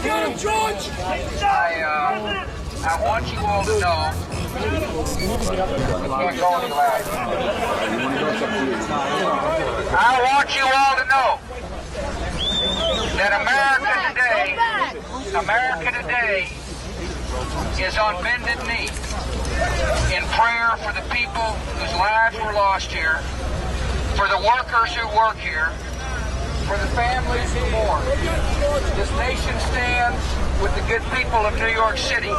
Get him, George! I want you all to know. I want you all to know that America today is on bended knee in prayer for the people whose lives were lost here, for the workers who work here, for the families who mourn. This nation stands with the good people of New York City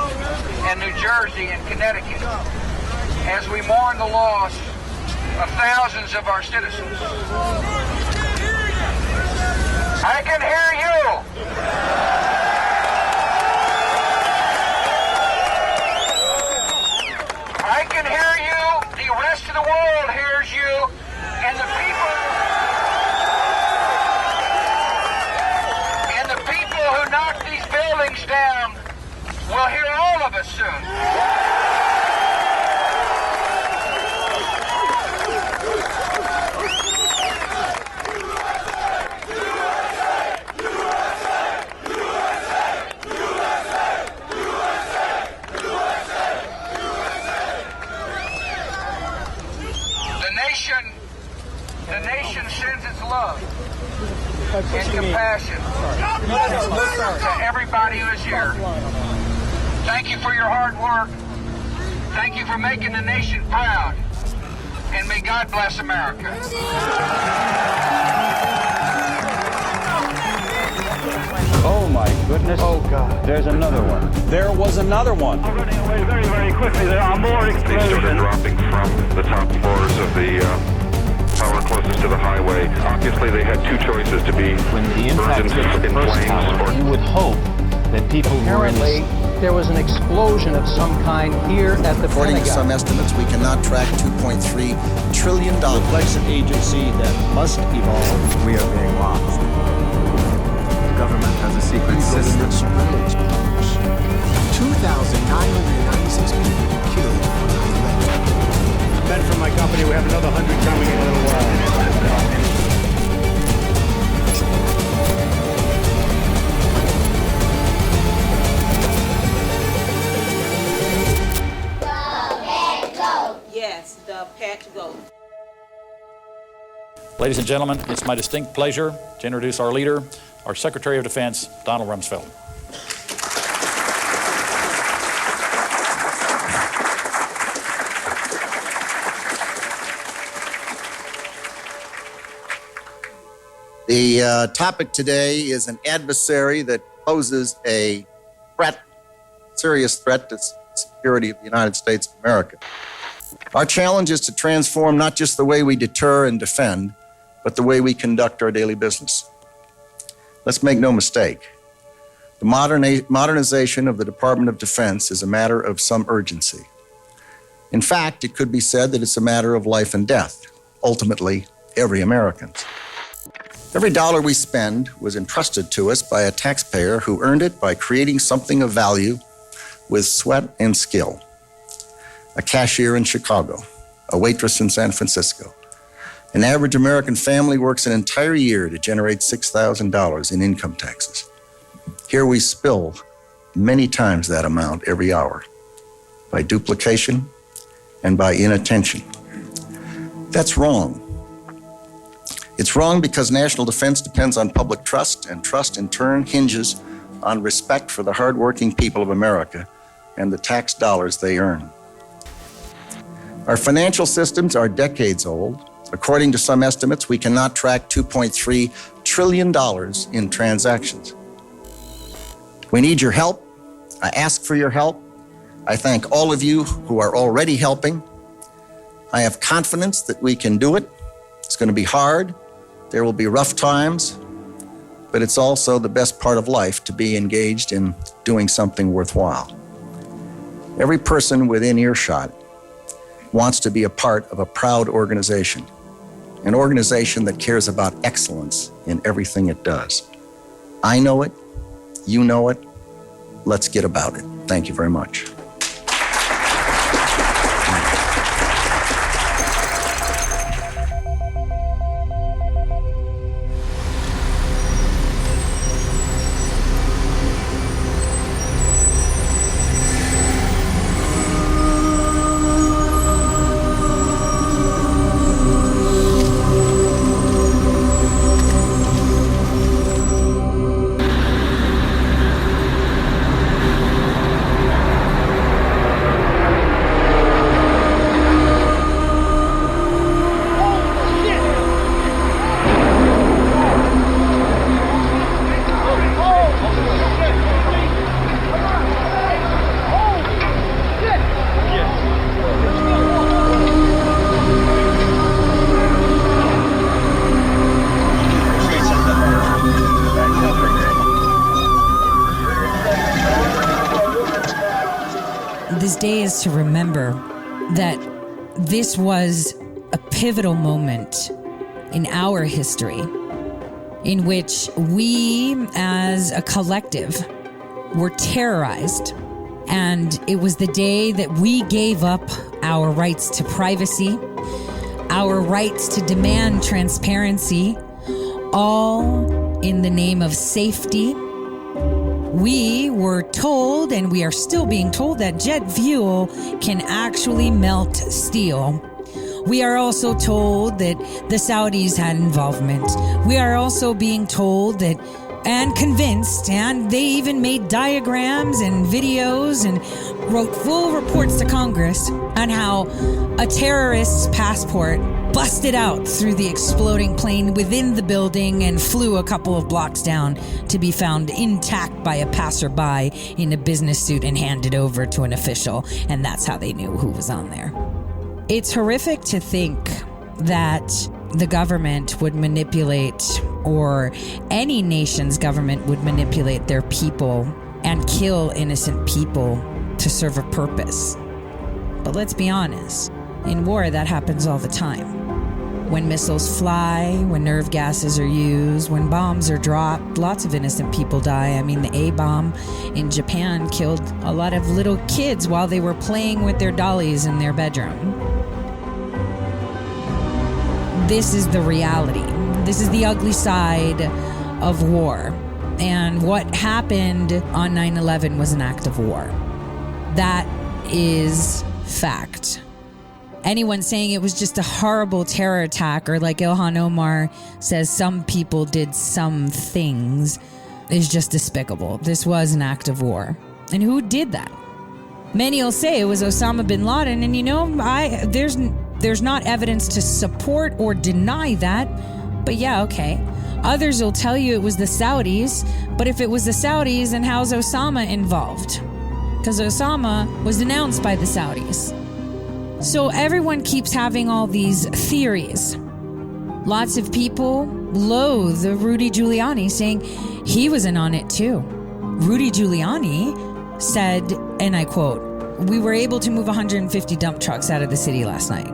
and New Jersey and Connecticut as we mourn the loss of thousands of our citizens. I can hear you. I can hear you. The rest of the world hears you. And the people who knock these buildings down will hear all of us soon. The nation sends its love and compassion to everybody who is here. Thank you for your hard work. Thank you for making the nation proud. And may God bless America. Oh my goodness. Oh God. There's another one. There was another one. Running away very, very quickly. There are more explosions. They started dropping from the top floors of the tower closest to the highway. Obviously, they had two choices to be when the impact hit the first tower. You would hope that people were in Apparently, there was an explosion of some kind here at the According to some Pentagon. estimates, we cannot track $2.3 trillion. Reflects an agency that must evolve. We are being watched. The government has a secret system. 2,996 people killed on 9/11. Men from my company, we have another 100 coming in a little while. Yes, the pet goat. Ladies and gentlemen, it's my distinct pleasure to introduce our leader, our Secretary of Defense, Donald Rumsfeld. The topic today is an adversary that poses a threat, serious threat to the security of the United States of America. Our challenge is to transform not just the way we deter and defend, but the way we conduct our daily business. Let's make no mistake. The modernization of the Department of Defense is a matter of some urgency. In fact, it could be said that it's a matter of life and death, ultimately, every American's. Every dollar we spend was entrusted to us by a taxpayer who earned it by creating something of value with sweat and skill. A cashier in Chicago, a waitress in San Francisco. An average American family works an entire year to generate $6,000 in income taxes. Here we spill many times that amount every hour by duplication and by inattention. That's wrong. It's wrong because national defense depends on public trust, and trust in turn hinges on respect for the hardworking people of America and the tax dollars they earn. Our financial systems are decades old. According to some estimates, we cannot track $2.3 trillion in transactions. We need your help. I ask for your help. I thank all of you who are already helping. I have confidence that we can do it. It's going to be hard. There will be rough times, but it's also the best part of life to be engaged in doing something worthwhile. Every person within earshot wants to be a part of a proud organization, an organization that cares about excellence in everything it does. I know it, you know it, let's get about it. Thank you very much. day is to remember that this was a pivotal moment in our history in which we as a collective were terrorized. And it was the day that we gave up our rights to privacy, our rights to demand transparency, all in the name of safety. We were told, and we are still being told, that jet fuel can actually melt steel. We are also told that the Saudis had involvement. We are also being told that, and convinced, and they even made diagrams and videos and wrote full reports to Congress on how a terrorist's passport busted out through the exploding plane within the building and flew a couple of blocks down to be found intact by a passerby in a business suit and handed over to an official. And that's how they knew who was on there. It's horrific to think that the government would manipulate, or any nation's government would manipulate their people and kill innocent people to serve a purpose. But let's be honest, in war that happens all the time. When missiles fly, when nerve gases are used, when bombs are dropped, lots of innocent people die. I mean, the A-bomb in Japan killed a lot of little kids while they were playing with their dollies in their bedroom. This is the reality. This is the ugly side of war. And what happened on 9/11 was an act of war. That is fact. Anyone saying it was just a horrible terror attack, or like Ilhan Omar says, some people did some things, is just despicable. This was an act of war. And who did that? Many will say it was Osama bin Laden, and you know, there's not evidence to support or deny that, but yeah, okay. Others will tell you it was the Saudis, but if it was the Saudis, then how's Osama involved? Because Osama was denounced by the Saudis. So everyone keeps having all these theories. Lots of people loathe Rudy Giuliani, saying he was in on it too. Rudy Giuliani said, and I quote, "We were able to move 150 dump trucks out of the city last night,"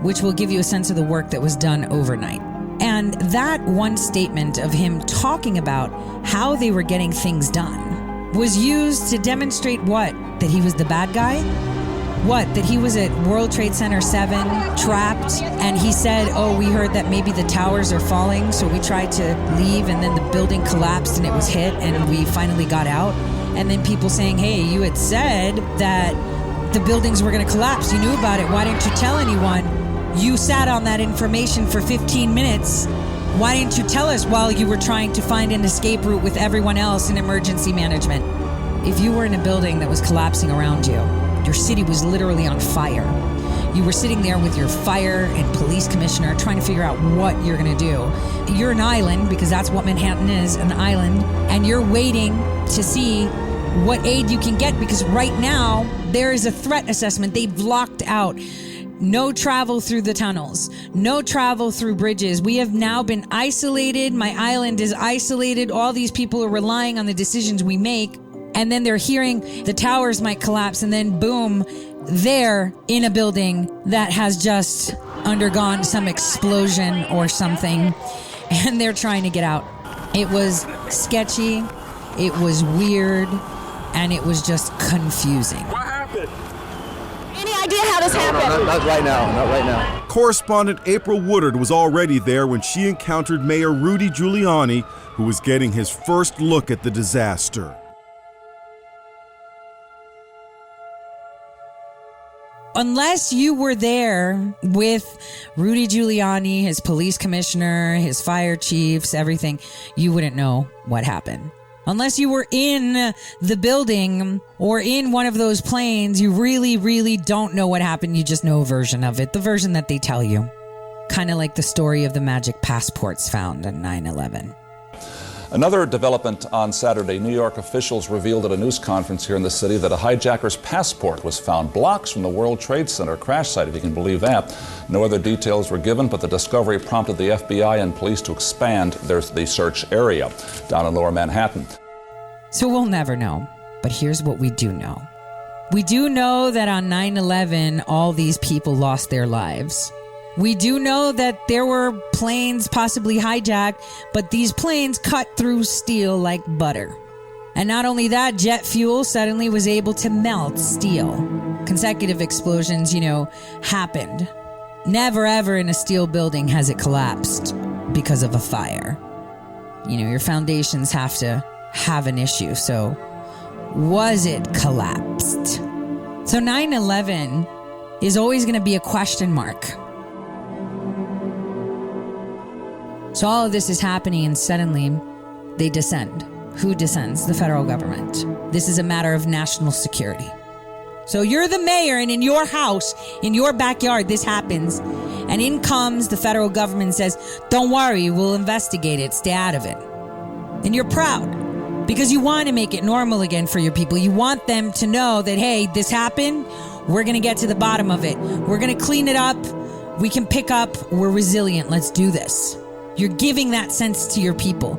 which will give you a sense of the work that was done overnight. And that one statement of him talking about how they were getting things done was used to demonstrate what? That he was the bad guy? What? That he was at World Trade Center 7, trapped, and he said, oh, we heard that maybe the towers are falling, so we tried to leave, and then the building collapsed and it was hit, and we finally got out. And then people saying, hey, you had said that the buildings were going to collapse. You knew about it. Why didn't you tell anyone? You sat on that information for 15 minutes. Why didn't you tell us while you were trying to find an escape route with everyone else in emergency management? If you were in a building that was collapsing around you, your city was literally on fire. You were sitting there with your fire and police commissioner trying to figure out what you're going to do. You're an island, because that's what Manhattan is, an island, and you're waiting to see what aid you can get, because right now there is a threat assessment. They've blocked out no travel through the tunnels, no travel through bridges. We have now been isolated. My island is isolated. All these people are relying on the decisions we make. And then they're hearing the towers might collapse, and then boom, they're in a building that has just undergone some explosion or something, and they're trying to get out. It was sketchy, it was weird, and it was just confusing. What happened? Any idea how this happened? Not right now. Not right now. Correspondent April Woodard was already there when she encountered Mayor Rudy Giuliani, who was getting his first look at the disaster. Unless you were there with Rudy Giuliani, his police commissioner, his fire chiefs, everything, you wouldn't know what happened. Unless you were in the building or in one of those planes, you really, really don't know what happened. You just know a version of it, the version that they tell you. Kind of like the story of the magic passports found on 9/11. Another development on Saturday, New York officials revealed at a news conference here in the city that a hijacker's passport was found blocks from the World Trade Center crash site, if you can believe that. No other details were given, but the discovery prompted the FBI and police to expand the search area down in Lower Manhattan. So we'll never know, but here's what we do know. We do know that on 9/11, all these people lost their lives. We do know that there were planes possibly hijacked, but these planes cut through steel like butter. And not only that, jet fuel suddenly was able to melt steel. Consecutive explosions, happened. Never ever in a steel building has it collapsed because of a fire. Your foundations have to have an issue. So was it collapsed? So 9/11 is always going to be a question mark. So all of this is happening and suddenly they descend. Who descends? The federal government. This is a matter of national security. So you're the mayor and in your house, in your backyard, this happens. And in comes the federal government and says, don't worry, we'll investigate it. Stay out of it. And you're proud because you want to make it normal again for your people. You want them to know that, hey, this happened. We're going to get to the bottom of it. We're going to clean it up. We can pick up. We're resilient. Let's do this. You're giving that sense to your people.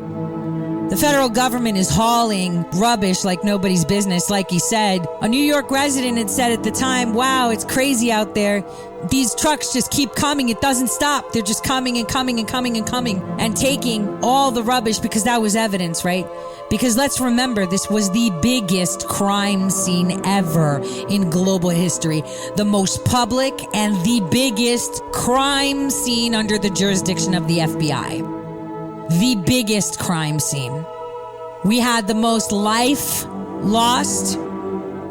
The federal government is hauling rubbish like nobody's business. Like he said, a New York resident had said at the time, wow, it's crazy out there. These trucks just keep coming. It doesn't stop. They're just coming and coming and coming and coming and taking all the rubbish because that was evidence, right? Because let's remember, this was the biggest crime scene ever in global history. The most public and the biggest crime scene under the jurisdiction of the FBI. The biggest crime scene. We had the most life lost,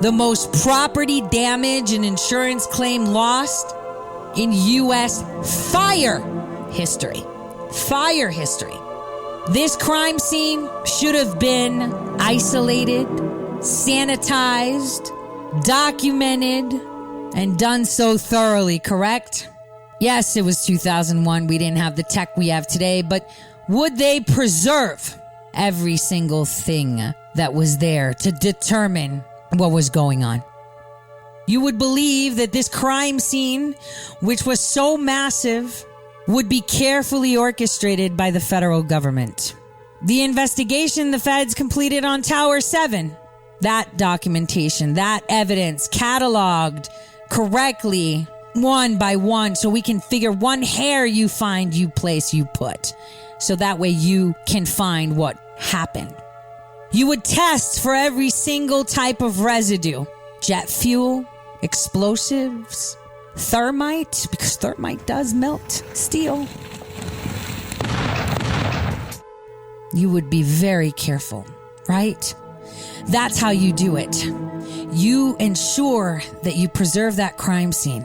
the most property damage and insurance claim lost in U.S. fire history. Fire history. This crime scene should have been isolated, sanitized, documented, and done so thoroughly, correct? Yes, it was 2001. We didn't have the tech we have today, but would they preserve every single thing that was there to determine what was going on? You would believe that this crime scene, which was so massive, would be carefully orchestrated by the federal government. The investigation the feds completed on Tower 7, that documentation, that evidence cataloged correctly one by one so we can figure one hair you find, you place, you put. So that way you can find what happened. You would test for every single type of residue. Jet fuel, explosives, thermite, because thermite does melt steel. You would be very careful, right? That's how you do it. You ensure that you preserve that crime scene.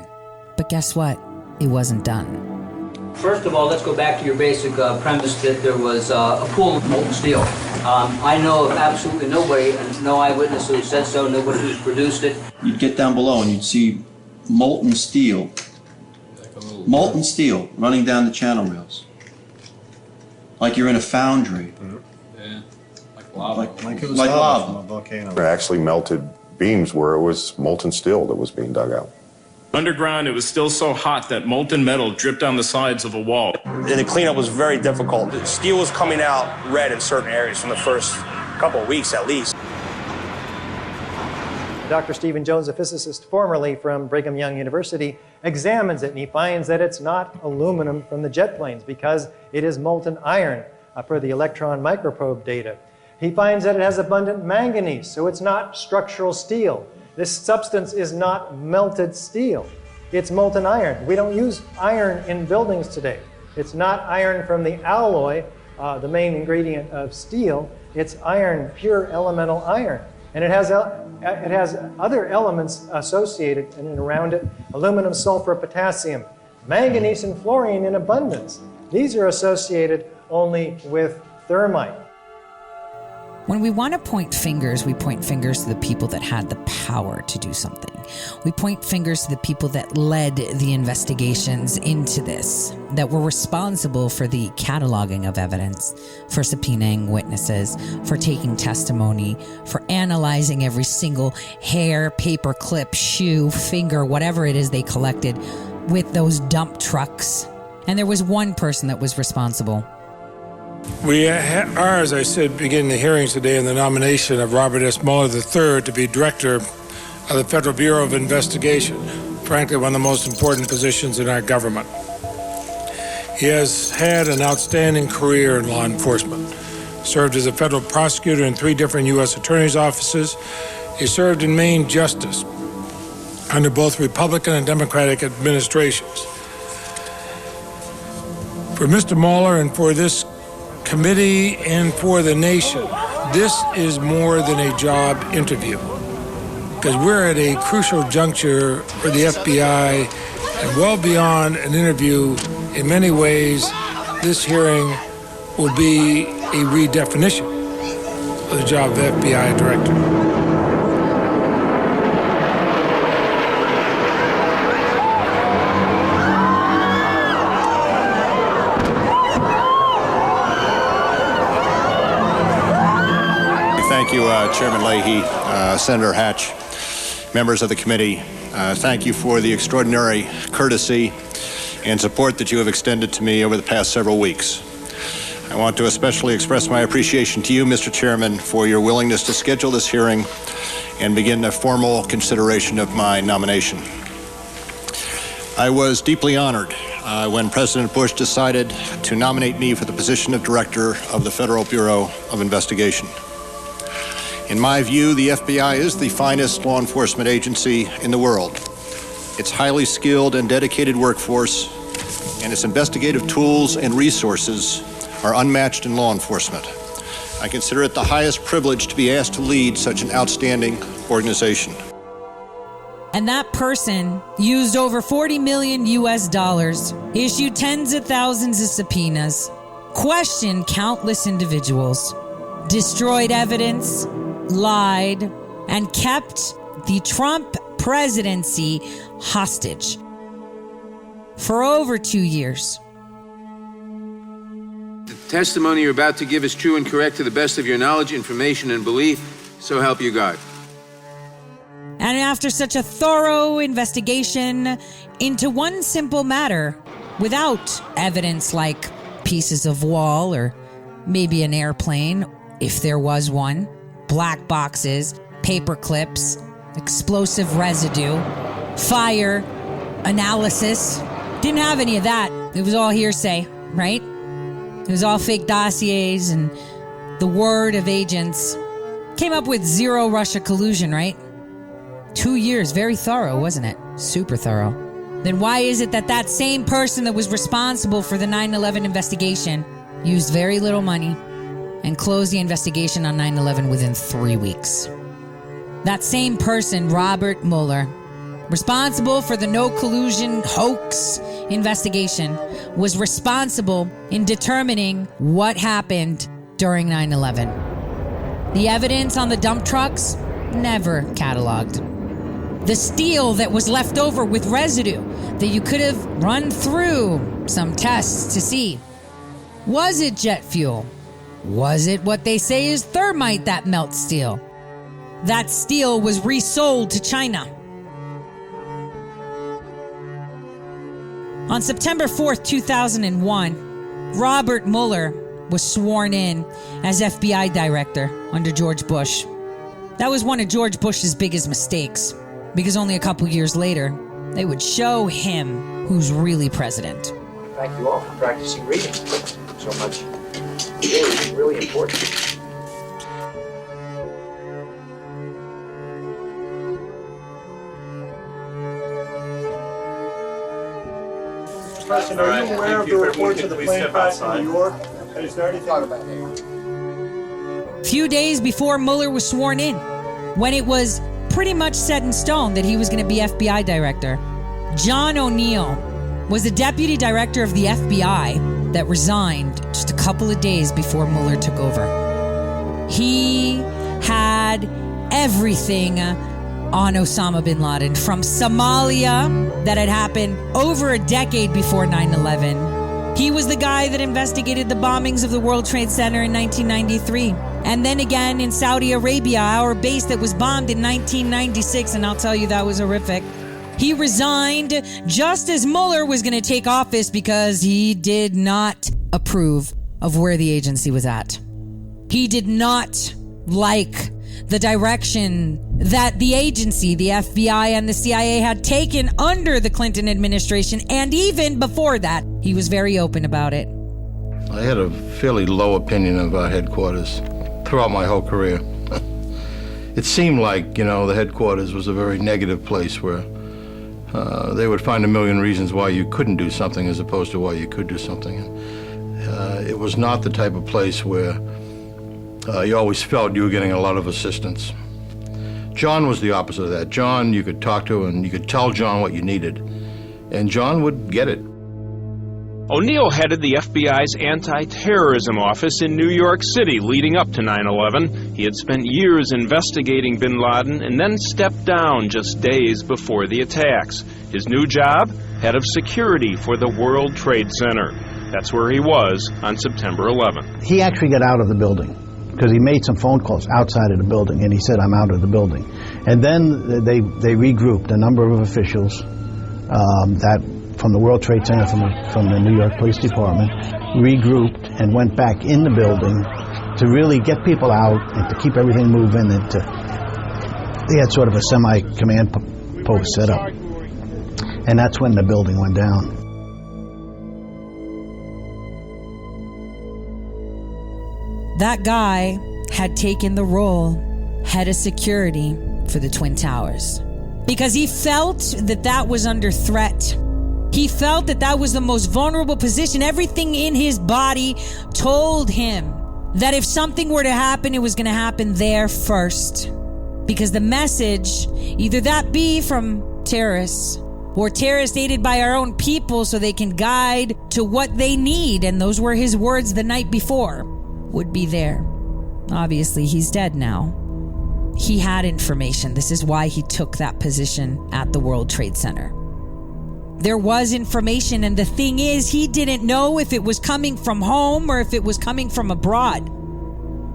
But guess what? It wasn't done. First of all, let's go back to your basic premise that there was a pool of molten steel. I know of absolutely nobody, and no eyewitness who said so, nobody who's produced it. You'd get down below and you'd see molten steel running down the channel rails. Like you're in a foundry. Yeah, like lava. Like it was lava from a volcano. There actually melted beams where it was molten steel that was being dug out. Underground, it was still so hot that molten metal dripped down the sides of a wall. And the cleanup was very difficult. The steel was coming out red in certain areas from the first couple of weeks at least. Dr. Stephen Jones, a physicist formerly from Brigham Young University, examines it and he finds that it's not aluminum from the jet planes because it is molten iron per the electron microprobe data. He finds that it has abundant manganese, so it's not structural steel. This substance is not melted steel. It's molten iron. We don't use iron in buildings today. It's not iron from the alloy, the main ingredient of steel. It's iron, pure elemental iron. And it has other elements associated in and around it: aluminum, sulfur, potassium, manganese, and fluorine in abundance. These are associated only with thermite. When we want to point fingers, we point fingers to the people that had the power to do something. We point fingers to the people that led the investigations into this, that were responsible for the cataloging of evidence, for subpoenaing witnesses, for taking testimony, for analyzing every single hair, paper clip, shoe, finger, whatever it is they collected with those dump trucks. And there was one person that was responsible. We are, as I said, beginning the hearings today in the nomination of Robert S. Mueller III to be director of the Federal Bureau of Investigation, frankly, one of the most important positions in our government. He has had an outstanding career in law enforcement. Served as a federal prosecutor in 3 different U.S. attorneys' offices. He served in Maine Justice under both Republican and Democratic administrations. For Mr. Mueller and for this committee and for the nation, this is more than a job interview, because we're at a crucial juncture for the FBI and well beyond an interview. In many ways, this hearing will be a redefinition of the job of FBI director. Thank you, Chairman Leahy, Senator Hatch, members of the committee. Thank you for the extraordinary courtesy and support that you have extended to me over the past several weeks. I want to especially express my appreciation to you, Mr. Chairman, for your willingness to schedule this hearing and begin a formal consideration of my nomination. I was deeply honored when President Bush decided to nominate me for the position of Director of the Federal Bureau of Investigation. In my view, the FBI is the finest law enforcement agency in the world. Its highly skilled and dedicated workforce and its investigative tools and resources are unmatched in law enforcement. I consider it the highest privilege to be asked to lead such an outstanding organization. And that person used over $40 million US, issued tens of thousands of subpoenas, questioned countless individuals, destroyed evidence, lied, and kept the Trump presidency hostage for over 2 years. The testimony you're about to give is true and correct to the best of your knowledge, information, and belief. So help you God. And after such a thorough investigation into one simple matter, without evidence like pieces of wall or maybe an airplane, if there was one, black boxes, paper clips, explosive residue, fire, analysis. Didn't have any of that. It was all hearsay, right? It was all fake dossiers and the word of agents. Came up with zero Russia collusion, right? 2 years, very thorough, wasn't it? Super thorough. Then why is it that that same person that was responsible for the 9/11 investigation used very little money and closed the investigation on 9/11 within 3 weeks? That same person, Robert Mueller, responsible for the no collusion hoax investigation, was responsible in determining what happened during 9/11. The evidence on the dump trucks, never cataloged. The steel that was left over with residue that you could have run through some tests to see. Was it jet fuel? Was it what they say is thermite that melts steel? That steel was resold to China. On September 4th, 2001, Robert Mueller was sworn in as FBI director under George Bush. That was one of George Bush's biggest mistakes, because only a couple years later, they would show him who's really president. Thank you all for practicing reading so much. It's really important. President, are you aware of the reports of the plane crash in New York? Is there anything about that? Few days before Mueller was sworn in, when it was pretty much set in stone that he was going to be FBI director, John O'Neill was the deputy director of the FBI that resigned just a couple of days before Mueller took over. He had everything on Osama bin Laden, from Somalia that had happened over a decade before 9/11. He was the guy that investigated the bombings of the World Trade Center in 1993. And then again in Saudi Arabia, our base that was bombed in 1996, and I'll tell you that was horrific. He resigned just as Mueller was going to take office because he did not approve of where the agency was at. He did not like the direction that the agency, the FBI and the CIA, had taken under the Clinton administration, and even before that. He was very open about it. I had a fairly low opinion of our headquarters throughout my whole career. It seemed like, the headquarters was a very negative place where they would find a million reasons why you couldn't do something as opposed to why you could do something. It was not the type of place where you always felt you were getting a lot of assistance. John was the opposite of that. John, you could talk to and you could tell John what you needed, and John would get it. O'Neill headed the FBI's anti-terrorism office in New York City leading up to 9/11. He had spent years investigating bin Laden and then stepped down just days before the attacks. His new job? Head of security for the World Trade Center. That's where he was on September 11th. He actually got out of the building because he made some phone calls outside of the building, and he said, "I'm out of the building." And then they regrouped a number of officials that from the World Trade Center, from the New York Police Department, regrouped and went back in the building to really get people out and to keep everything moving. And they had sort of a semi-command post set up. And that's when the building went down. That guy had taken the role, head of security for the Twin Towers, because he felt that was under threat. He felt that was the most vulnerable position. Everything in his body told him that if something were to happen, it was going to happen there first. Because the message, either that be from terrorists or terrorists aided by our own people so they can guide to what they need, and those were his words the night before, would be there. Obviously, he's dead now. He had information. This is why he took that position at the World Trade Center. There was information, and the thing is, he didn't know if it was coming from home or if it was coming from abroad.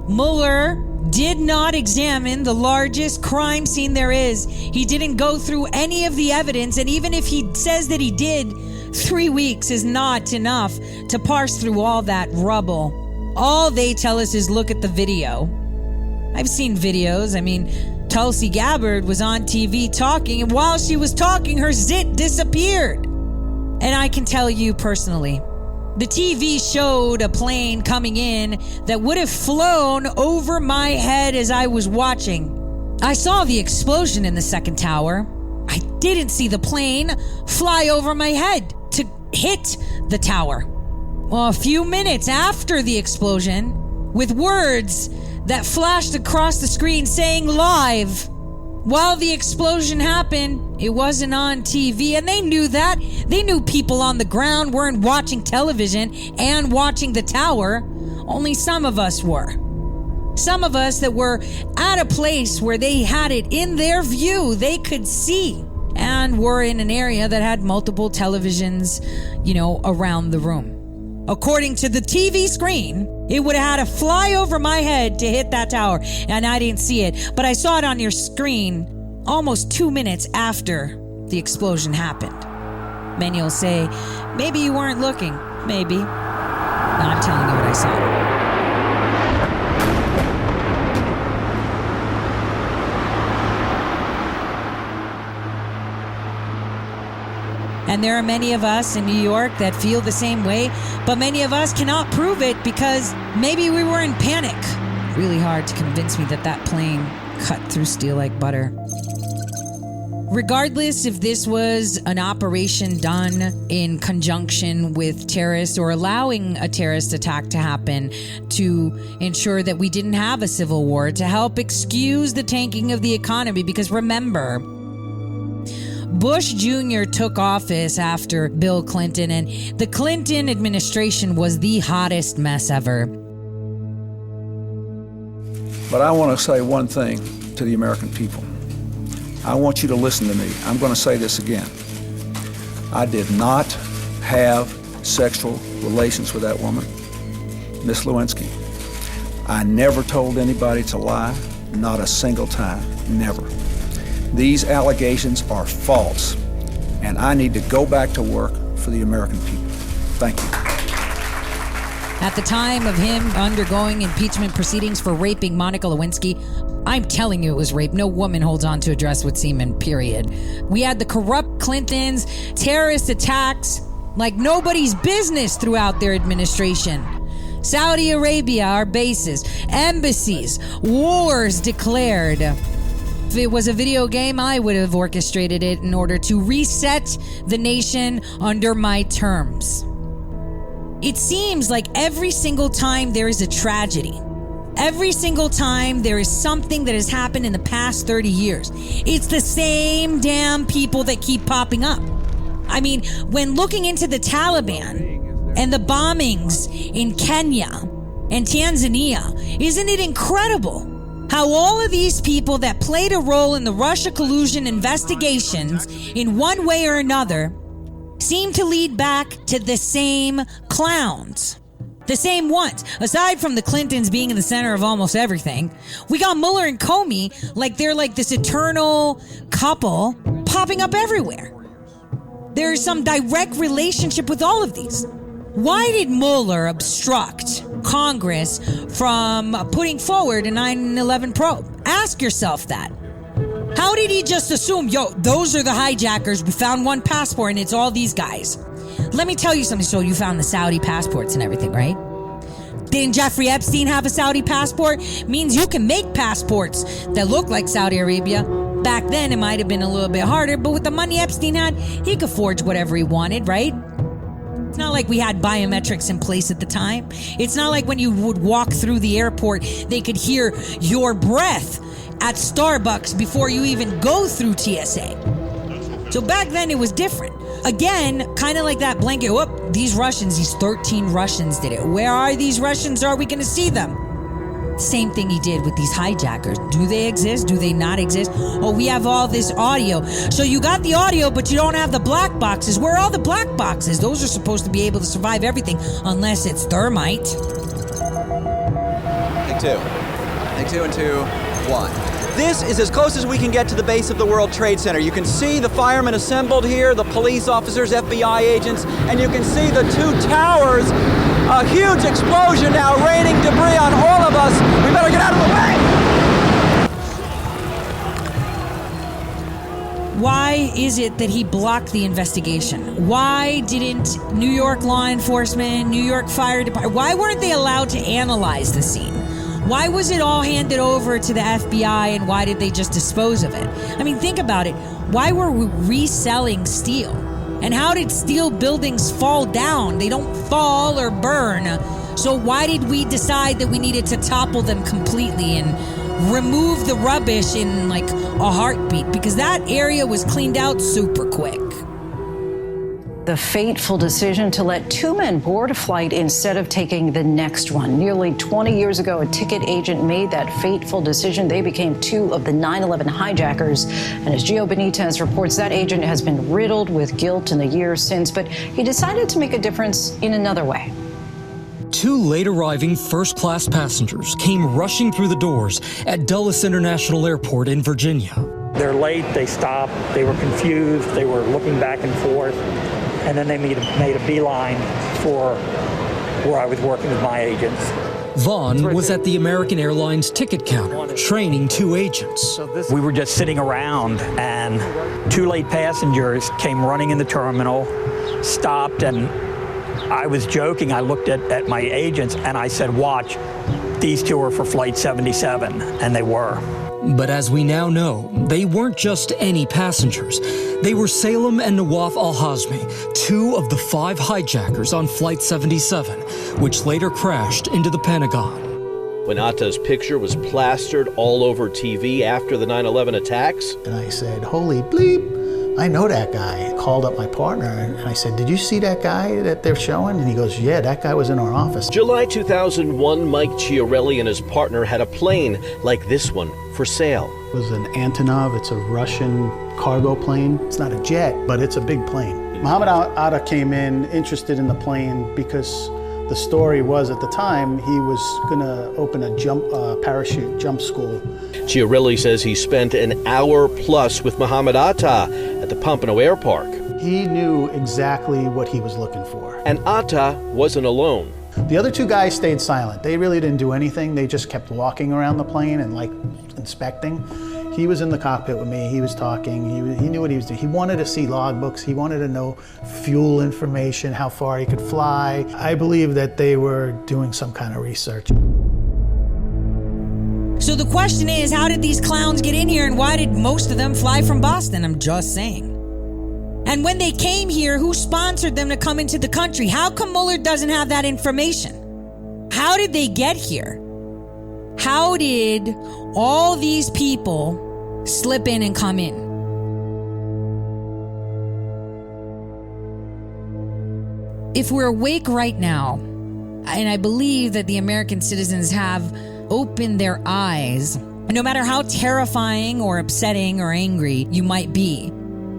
Mueller did not examine the largest crime scene there is. He didn't go through any of the evidence, and even if he says that he did, 3 weeks is not enough to parse through all that rubble. All they tell us is look at the video. I've seen videos. Tulsi Gabbard was on TV talking, and while she was talking, her zit disappeared. And I can tell you personally, the TV showed a plane coming in that would have flown over my head as I was watching. I saw the explosion in the second tower. I didn't see the plane fly over my head to hit the tower. Well, a few minutes after the explosion, with words that flashed across the screen saying live. While the explosion happened, it wasn't on TV, and they knew that. They knew people on the ground weren't watching television and watching the tower. Only some of us were. Some of us that were at a place where they had it in their view, they could see, and were in an area that had multiple televisions, around the room. According to the TV screen, it would have had to fly over my head to hit that tower, and I didn't see it. But I saw it on your screen almost 2 minutes after the explosion happened. Many will say, maybe you weren't looking. Maybe. But I'm telling you what I saw. And there are many of us in New York that feel the same way, but many of us cannot prove it because maybe we were in panic. Really hard to convince me that plane cut through steel like butter. Regardless if this was an operation done in conjunction with terrorists or allowing a terrorist attack to happen to ensure that we didn't have a civil war, to help excuse the tanking of the economy, because remember, Bush Jr. took office after Bill Clinton, and the Clinton administration was the hottest mess ever. But I want to say one thing to the American people. I want you to listen to me. I'm going to say this again. I did not have sexual relations with that woman, Miss Lewinsky. I never told anybody to lie, not a single time, never. These allegations are false, and I need to go back to work for the American people. Thank you. At the time of him undergoing impeachment proceedings for raping Monica Lewinsky, I'm telling you it was rape. No woman holds on to a dress with semen, period. We had the corrupt Clintons, terrorist attacks like nobody's business throughout their administration. Saudi Arabia, our bases, embassies, wars declared. If it was a video game, I would have orchestrated it in order to reset the nation under my terms. It seems like every single time there is a tragedy, every single time there is something that has happened in the past 30 years, it's the same damn people that keep popping up. I mean, when looking into the Taliban and the bombings in Kenya and Tanzania, isn't it incredible how all of these people that played a role in the Russia collusion investigations in one way or another seem to lead back to the same clowns. The same ones. Aside from the Clintons being in the center of almost everything, we got Mueller and Comey like they're like this eternal couple popping up everywhere. There's some direct relationship with all of these. Why did Mueller obstruct Congress from putting forward a 9/11 probe? Ask yourself that. How did he just assume, those are the hijackers, we found one passport and it's all these guys? Let me tell you something. So you found the Saudi passports and everything, right? Didn't Jeffrey Epstein have a Saudi passport? Means you can make passports that look like Saudi Arabia. Back then, it might have been a little bit harder, but with the money Epstein had, he could forge whatever he wanted, right? It's not like we had biometrics in place at the time. It's not like when you would walk through the airport, they could hear your breath at Starbucks before you even go through TSA. So back then it was different. Again, kind of like that blanket, these Russians, these 13 Russians did it. Where are these Russians? Are we going to see them? Same thing he did with these hijackers. Do they exist? Do they not exist? Oh, we have all this audio. So you got the audio, but you don't have the black boxes. Where are all the black boxes? Those are supposed to be able to survive everything, unless it's thermite. Take two and two, one. This is as close as we can get to the base of the World Trade Center. You can see the firemen assembled here, the police officers, FBI agents, and you can see the two towers. A huge explosion now raining debris on all of us. We better get out of the way! Why is it that he blocked the investigation? Why didn't New York law enforcement, New York Fire Department, why weren't they allowed to analyze the scene? Why was it all handed over to the FBI and why did they just dispose of it? I mean, think about it. Why were we reselling steel? And how did steel buildings fall down? They don't fall or burn. So why did we decide that we needed to topple them completely and remove the rubbish in like a heartbeat? Because that area was cleaned out super quick. The fateful decision to let two men board a flight instead of taking the next one. Nearly 20 years ago, a ticket agent made that fateful decision. They became two of the 9/11 hijackers. And as Gio Benitez reports, that agent has been riddled with guilt in the years since, but he decided to make a difference in another way. Two late-arriving first-class passengers came rushing through the doors at Dulles International Airport in Virginia. They're late, they stopped, they were confused, they were looking back and forth. And then they made a beeline for where I was working with my agents. Vaughn was at the American Airlines ticket counter, training two agents. We were just sitting around, and two late passengers came running in the terminal, stopped, and I was joking. I looked at my agents, and I said, watch, these two are for Flight 77, and they were. But as we now know, they weren't just any passengers. They were Salem and Nawaf al-Hazmi, two of the 5 hijackers on Flight 77, which later crashed into the Pentagon. When Atta's picture was plastered all over TV after the 9/11 attacks. And I said, holy bleep, I know that guy. I called up my partner and I said, did you see that guy that they're showing? And he goes, yeah, that guy was in our office. July 2001, Mike Chiarelli and his partner had a plane like this one for sale. It was an Antonov. It's a Russian cargo plane. It's not a jet, but it's a big plane. Mohammed Atta came in interested in the plane because the story was at the time he was going to open a parachute jump school. Chiarelli says he spent an hour plus with Mohammed Atta at the Pompano Air Park. He knew exactly what he was looking for. And Atta wasn't alone. The other two guys stayed silent. They really didn't do anything. They just kept walking around the plane and like inspecting. He was in the cockpit with me. He was talking. He knew what he was doing. He wanted to see logbooks. He wanted to know fuel information, how far he could fly. I believe that they were doing some kind of research. So the question is, how did these clowns get in here and why did most of them fly from Boston? I'm just saying. And when they came here, who sponsored them to come into the country? How come Mueller doesn't have that information? How did they get here? How did all these people slip in and come in? If we're awake right now, and I believe that the American citizens have opened their eyes, no matter how terrifying or upsetting or angry you might be,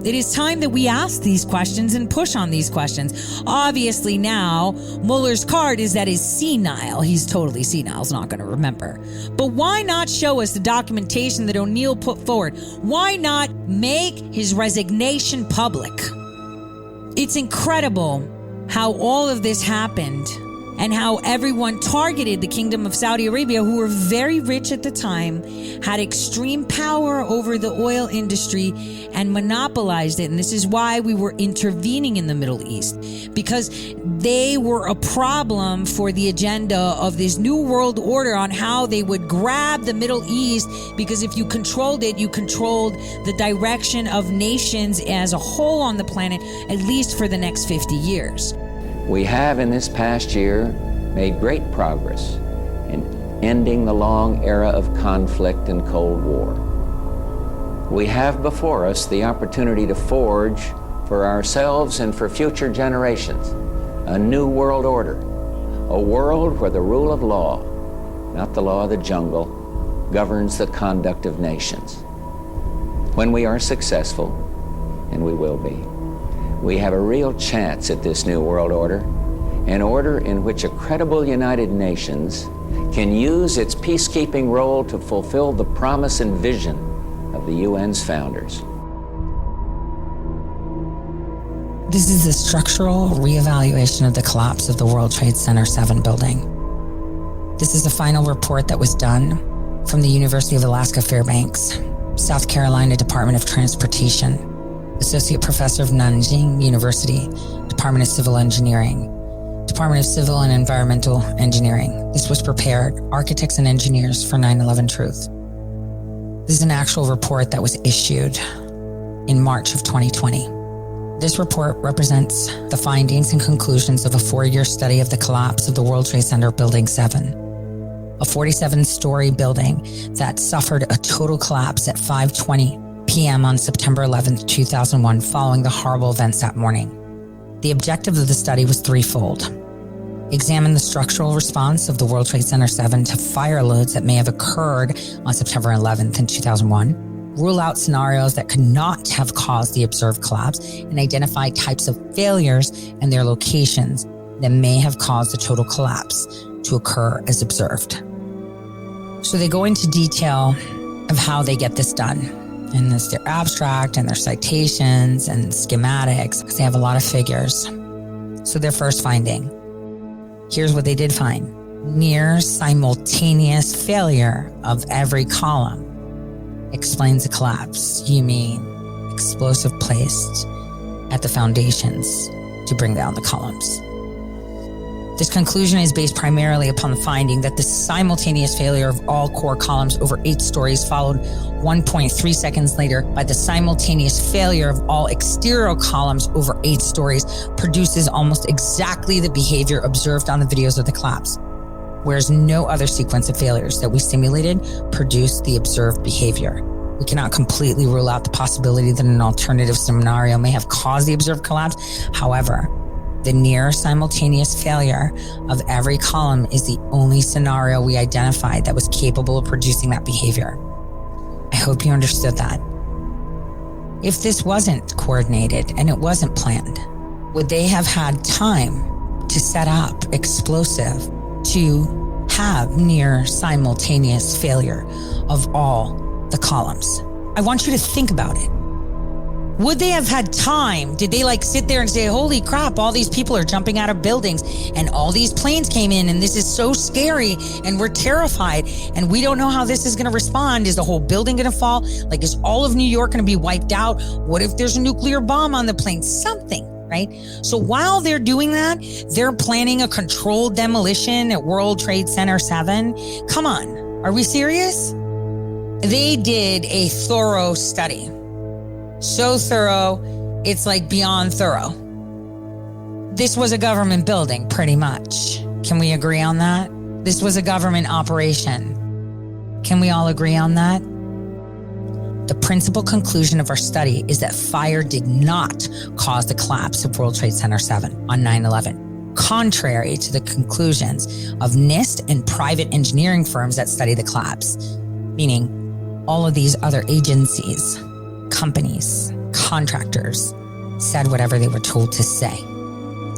it is time that we ask these questions and push on these questions. Obviously now, Mueller's card is that he's senile. He's totally senile. He's not going to remember. But why not show us the documentation that O'Neill put forward? Why not make his resignation public? It's incredible how all of this happened and how everyone targeted the Kingdom of Saudi Arabia, who were very rich at the time, had extreme power over the oil industry and monopolized it. And this is why we were intervening in the Middle East, because they were a problem for the agenda of this new world order on how they would grab the Middle East, because if you controlled it, you controlled the direction of nations as a whole on the planet, at least for the next 50 years. We have in this past year made great progress in ending the long era of conflict and Cold War. We have before us the opportunity to forge for ourselves and for future generations a new world order, a world where the rule of law, not the law of the jungle, governs the conduct of nations. When we are successful, and we will be, we have a real chance at this new world order, an order in which a credible United Nations can use its peacekeeping role to fulfill the promise and vision of the UN's founders. This is a structural reevaluation of the collapse of the World Trade Center 7 building. This is the final report that was done from the University of Alaska Fairbanks, South Carolina Department of Transportation, Associate Professor of Nanjing University, Department of Civil Engineering, Department of Civil and Environmental Engineering. This was prepared, architects and engineers for 9/11 Truth. This is an actual report that was issued in March of 2020. This report represents the findings and conclusions of a 4-year study of the collapse of the World Trade Center Building 7, a 47-story building that suffered a total collapse at 5:20 p.m. on September 11th, 2001, following the horrible events that morning. The objective of the study was threefold. Examine the structural response of the World Trade Center 7 to fire loads that may have occurred on September 11th in 2001, rule out scenarios that could not have caused the observed collapse, and identify types of failures and their locations that may have caused the total collapse to occur as observed. So they go into detail of how they get this done. And this their abstract and their citations and schematics, because they have a lot of figures. So their first finding, here's what they did find. Near simultaneous failure of every column explains the collapse. You mean explosive placed at the foundations to bring down the columns. This conclusion is based primarily upon the finding that the simultaneous failure of all core columns over 8 stories, followed 1.3 seconds later by the simultaneous failure of all exterior columns over 8 stories, produces almost exactly the behavior observed on the videos of the collapse, whereas no other sequence of failures that we simulated produced the observed behavior. We cannot completely rule out the possibility that an alternative scenario may have caused the observed collapse. However, the near simultaneous failure of every column is the only scenario we identified that was capable of producing that behavior. I hope you understood that. If this wasn't coordinated and it wasn't planned, would they have had time to set up explosive to have near simultaneous failure of all the columns? I want you to think about it. Would they have had time? Did they sit there and say, holy crap, all these people are jumping out of buildings and all these planes came in and this is so scary and we're terrified and we don't know how this is going to respond. Is the whole building going to fall? Is all of New York going to be wiped out? What if there's a nuclear bomb on the plane? Something, right? So while they're doing that, they're planning a controlled demolition at World Trade Center 7. Come on, are we serious? They did a thorough study. So thorough, it's beyond thorough. This was a government building, pretty much. Can we agree on that? This was a government operation. Can we all agree on that? The principal conclusion of our study is that fire did not cause the collapse of World Trade Center 7 on 9/11, contrary to the conclusions of NIST and private engineering firms that study the collapse, meaning all of these other agencies, companies, contractors said whatever they were told to say.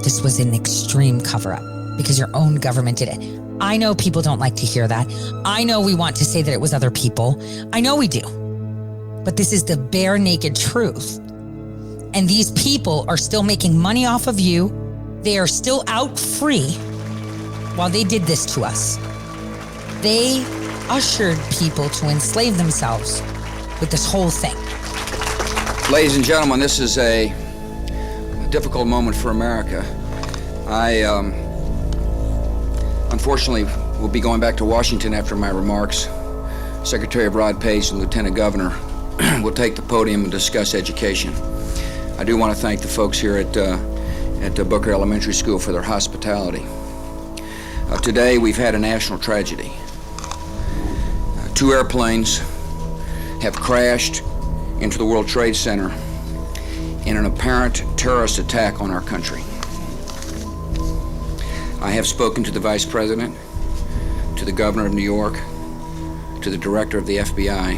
This was an extreme cover-up because your own government did it. I know people don't like to hear that. I know we want to say that it was other people. I know we do. But this is the bare naked truth. And these people are still making money off of you. They are still out free while they did this to us. They ushered people to enslave themselves with this whole thing. Ladies and gentlemen, this is a difficult moment for America. I, unfortunately, will be going back to Washington after my remarks. Secretary of Rod Pace and Lieutenant Governor will take the podium and discuss education. I do want to thank the folks here at Booker Elementary School for their hospitality. Today, we've had a national tragedy. 2 airplanes have crashed into the World Trade Center in an apparent terrorist attack on our country. I have spoken to the Vice President, to the Governor of New York, to the Director of the FBI,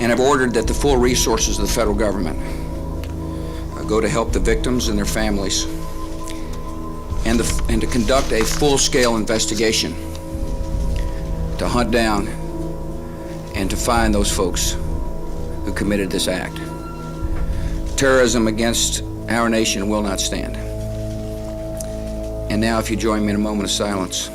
and have ordered that the full resources of the federal government go to help the victims and their families and to conduct a full-scale investigation to hunt down and to find those folks who committed this act. Terrorism against our nation will not stand. And now, if you join me in a moment of silence.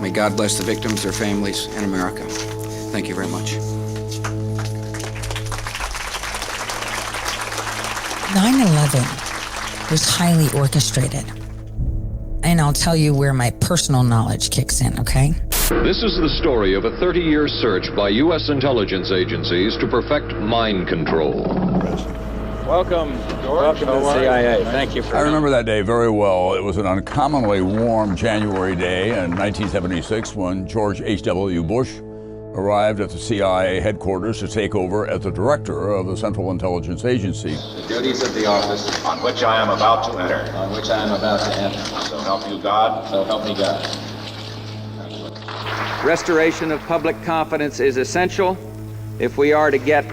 May God bless the victims, their families, and America. Thank you very much. 9/11 was highly orchestrated. And I'll tell you where my personal knowledge kicks in, okay? This is the story of a 30-year search by U.S. intelligence agencies to perfect mind control. Welcome, George. Welcome to the CIA. Thank you for I remember that day very well. It was an uncommonly warm January day in 1976 when George H.W. Bush arrived at the CIA headquarters to take over as the director of the Central Intelligence Agency. The duties of the office on which I am about to enter. On which I am about to enter. So help you God. So help me God. Restoration of public confidence is essential if we are to get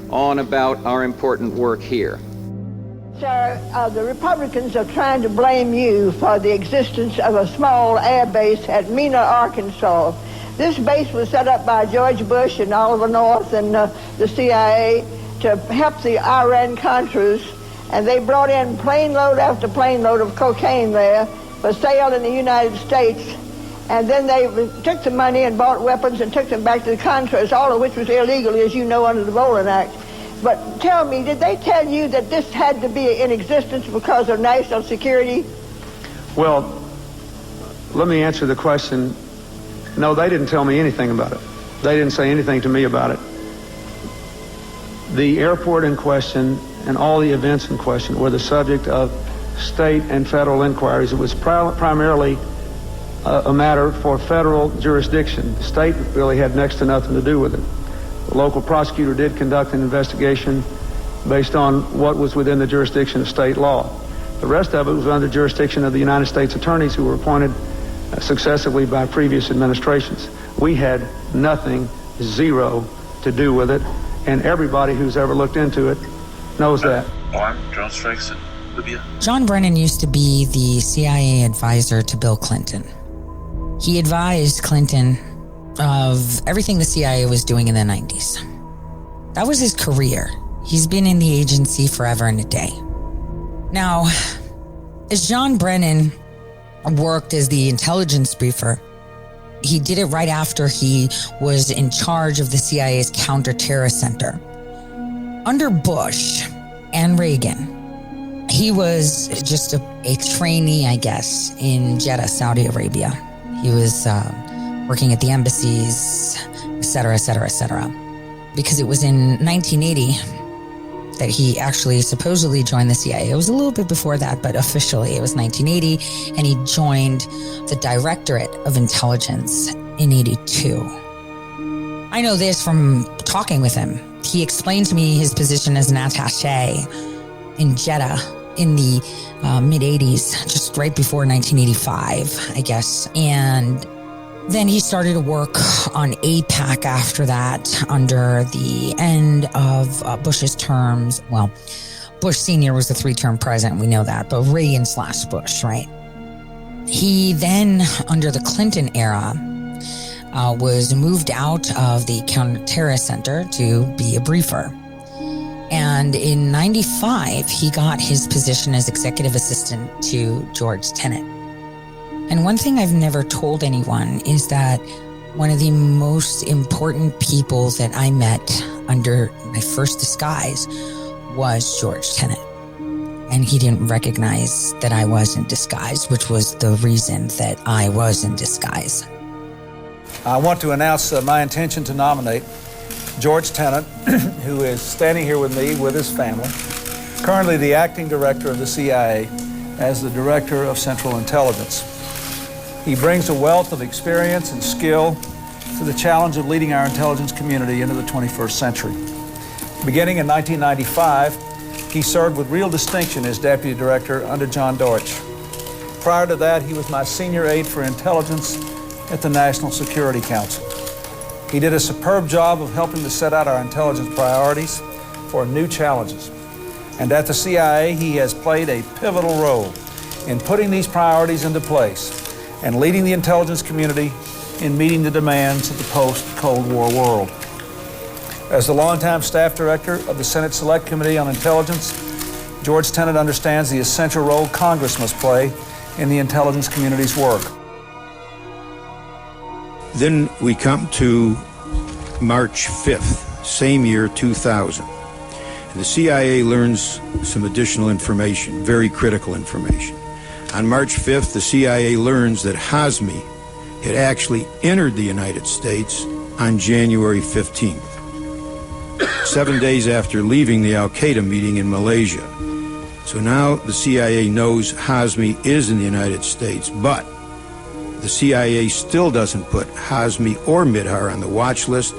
on about our important work here. Sir, the Republicans are trying to blame you for the existence of a small air base at Mena, Arkansas. This base was set up by George Bush and Oliver North and the CIA to help the Iran-Contras, and they brought in plane load after plane load of cocaine there for sale in the United States. And then they took the money and bought weapons and took them back to the Contras, all of which was illegal, as you know, under the Bolin Act. But tell me, did they tell you that this had to be in existence because of national security? Well, let me answer the question. No, they didn't tell me anything about it. They didn't say anything to me about it. The airport in question and all the events in question were the subject of state and federal inquiries. It was primarily a matter for federal jurisdiction. The state really had next to nothing to do with it. The local prosecutor did conduct an investigation based on what was within the jurisdiction of state law. The rest of it was under jurisdiction of the United States attorneys who were appointed successively by previous administrations. We had nothing, zero, to do with it, and everybody who's ever looked into it knows that. Armed drone strikes in Libya. John Brennan used to be the CIA advisor to Bill Clinton. He advised Clinton of everything the CIA was doing in the 90s. That was his career. He's been in the agency forever and a day. Now, as John Brennan worked as the intelligence briefer, he did it right after he was in charge of the CIA's counter-terrorist center. Under Bush and Reagan, he was just a trainee, I guess, in Jeddah, Saudi Arabia. He was working at the embassies, et cetera, et cetera, et cetera. Because it was in 1980 that he actually supposedly joined the CIA. It was a little bit before that, but officially it was 1980, and he joined the Directorate of Intelligence in 82. I know this from talking with him. He explained to me his position as an attaché in Jeddah in the mid-80s, just right before 1985, I guess. And then he started to work on AIPAC after that under the end of Bush's terms. Well, Bush Sr. was the 3-term president, we know that, but Reagan/Bush, right? He then, under the Clinton era, was moved out of the counter-terrorist center to be a briefer. And in 95, he got his position as executive assistant to George Tenet. And one thing I've never told anyone is that one of the most important people that I met under my first disguise was George Tenet. And he didn't recognize that I was in disguise, which was the reason that I was in disguise. I want to announce my intention to nominate George Tenet, who is standing here with me with his family, currently the acting director of the CIA, as the Director of Central Intelligence. He brings a wealth of experience and skill to the challenge of leading our intelligence community into the 21st century. Beginning in 1995, he served with real distinction as Deputy Director under John Deutsch. Prior to that, he was my senior aide for intelligence at the National Security Council. He did a superb job of helping to set out our intelligence priorities for new challenges. And at the CIA, he has played a pivotal role in putting these priorities into place and leading the intelligence community in meeting the demands of the post-Cold War world. As the longtime staff director of the Senate Select Committee on Intelligence, George Tenet understands the essential role Congress must play in the intelligence community's work. Then we come to March 5th, same year, 2000. And the CIA learns some additional information, very critical information. On March 5th, the CIA learns that Hazmi had actually entered the United States on January 15th, 7 days after leaving the Al-Qaeda meeting in Malaysia. So now the CIA knows Hazmi is in the United States, but the CIA still doesn't put Hazmi or Midhar on the watch list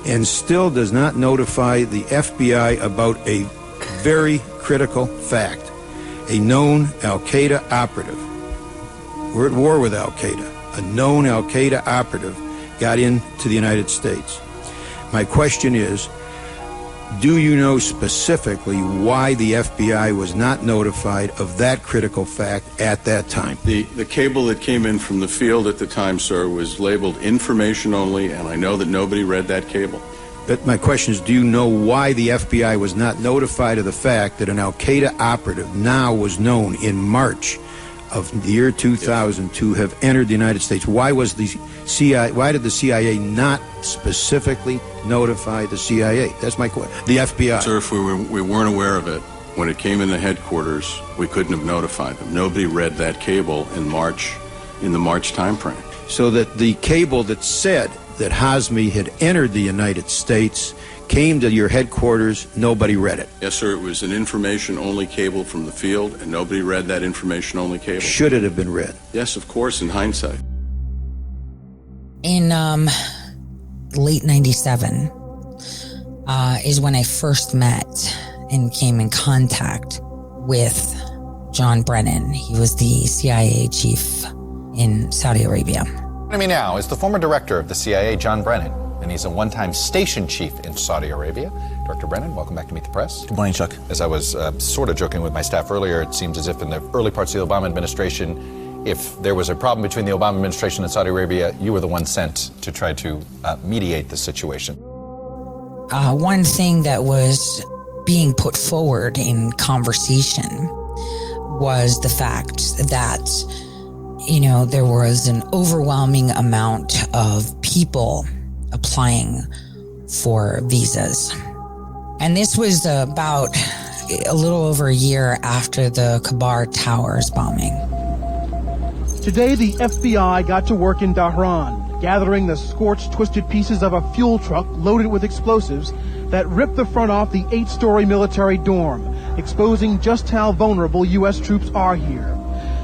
and still does not notify the FBI about a very critical fact. A known Al-Qaeda operative, we're at war with Al-Qaeda, a known Al-Qaeda operative got into the United States. My question is, do you know specifically why the FBI was not notified of that critical fact at that time? The cable that came in from the field at the time, sir, was labeled information only, and I know that nobody read that cable. But my question is, do you know why the FBI was not notified of the fact that an Al-Qaeda operative now was known in March of the year 2000 to have entered the United States? Why was the CIA? Why did the CIA not specifically notify the CIA? That's my question. The FBI. Sir, if we weren't aware of it when it came into headquarters, we couldn't have notified them. Nobody read that cable in March, in the March time frame. So that the cable that said that Hazmi had entered the United States came to your headquarters, nobody read it? Yes, sir. It was an information-only cable from the field, and nobody read that information-only cable. Should it have been read? Yes, of course, in hindsight. In late 97 is when I first met and came in contact with John Brennan. He was the CIA chief in Saudi Arabia. Joining me now is the former director of the CIA, John Brennan, and he's a one-time station chief in Saudi Arabia. Dr. Brennan, welcome back to Meet the Press. Good morning, Chuck. As I was sort of joking with my staff earlier, it seems as if in the early parts of the Obama administration, if there was a problem between the Obama administration and Saudi Arabia, you were the one sent to try to mediate the situation. One thing that was being put forward in conversation was the fact that, there was an overwhelming amount of people applying for visas. And this was about a little over a year after the Khabar Towers bombing. Today, the FBI got to work in Dhahran, gathering the scorched, twisted pieces of a fuel truck loaded with explosives that ripped the front off the 8-story military dorm, exposing just how vulnerable U.S. troops are here.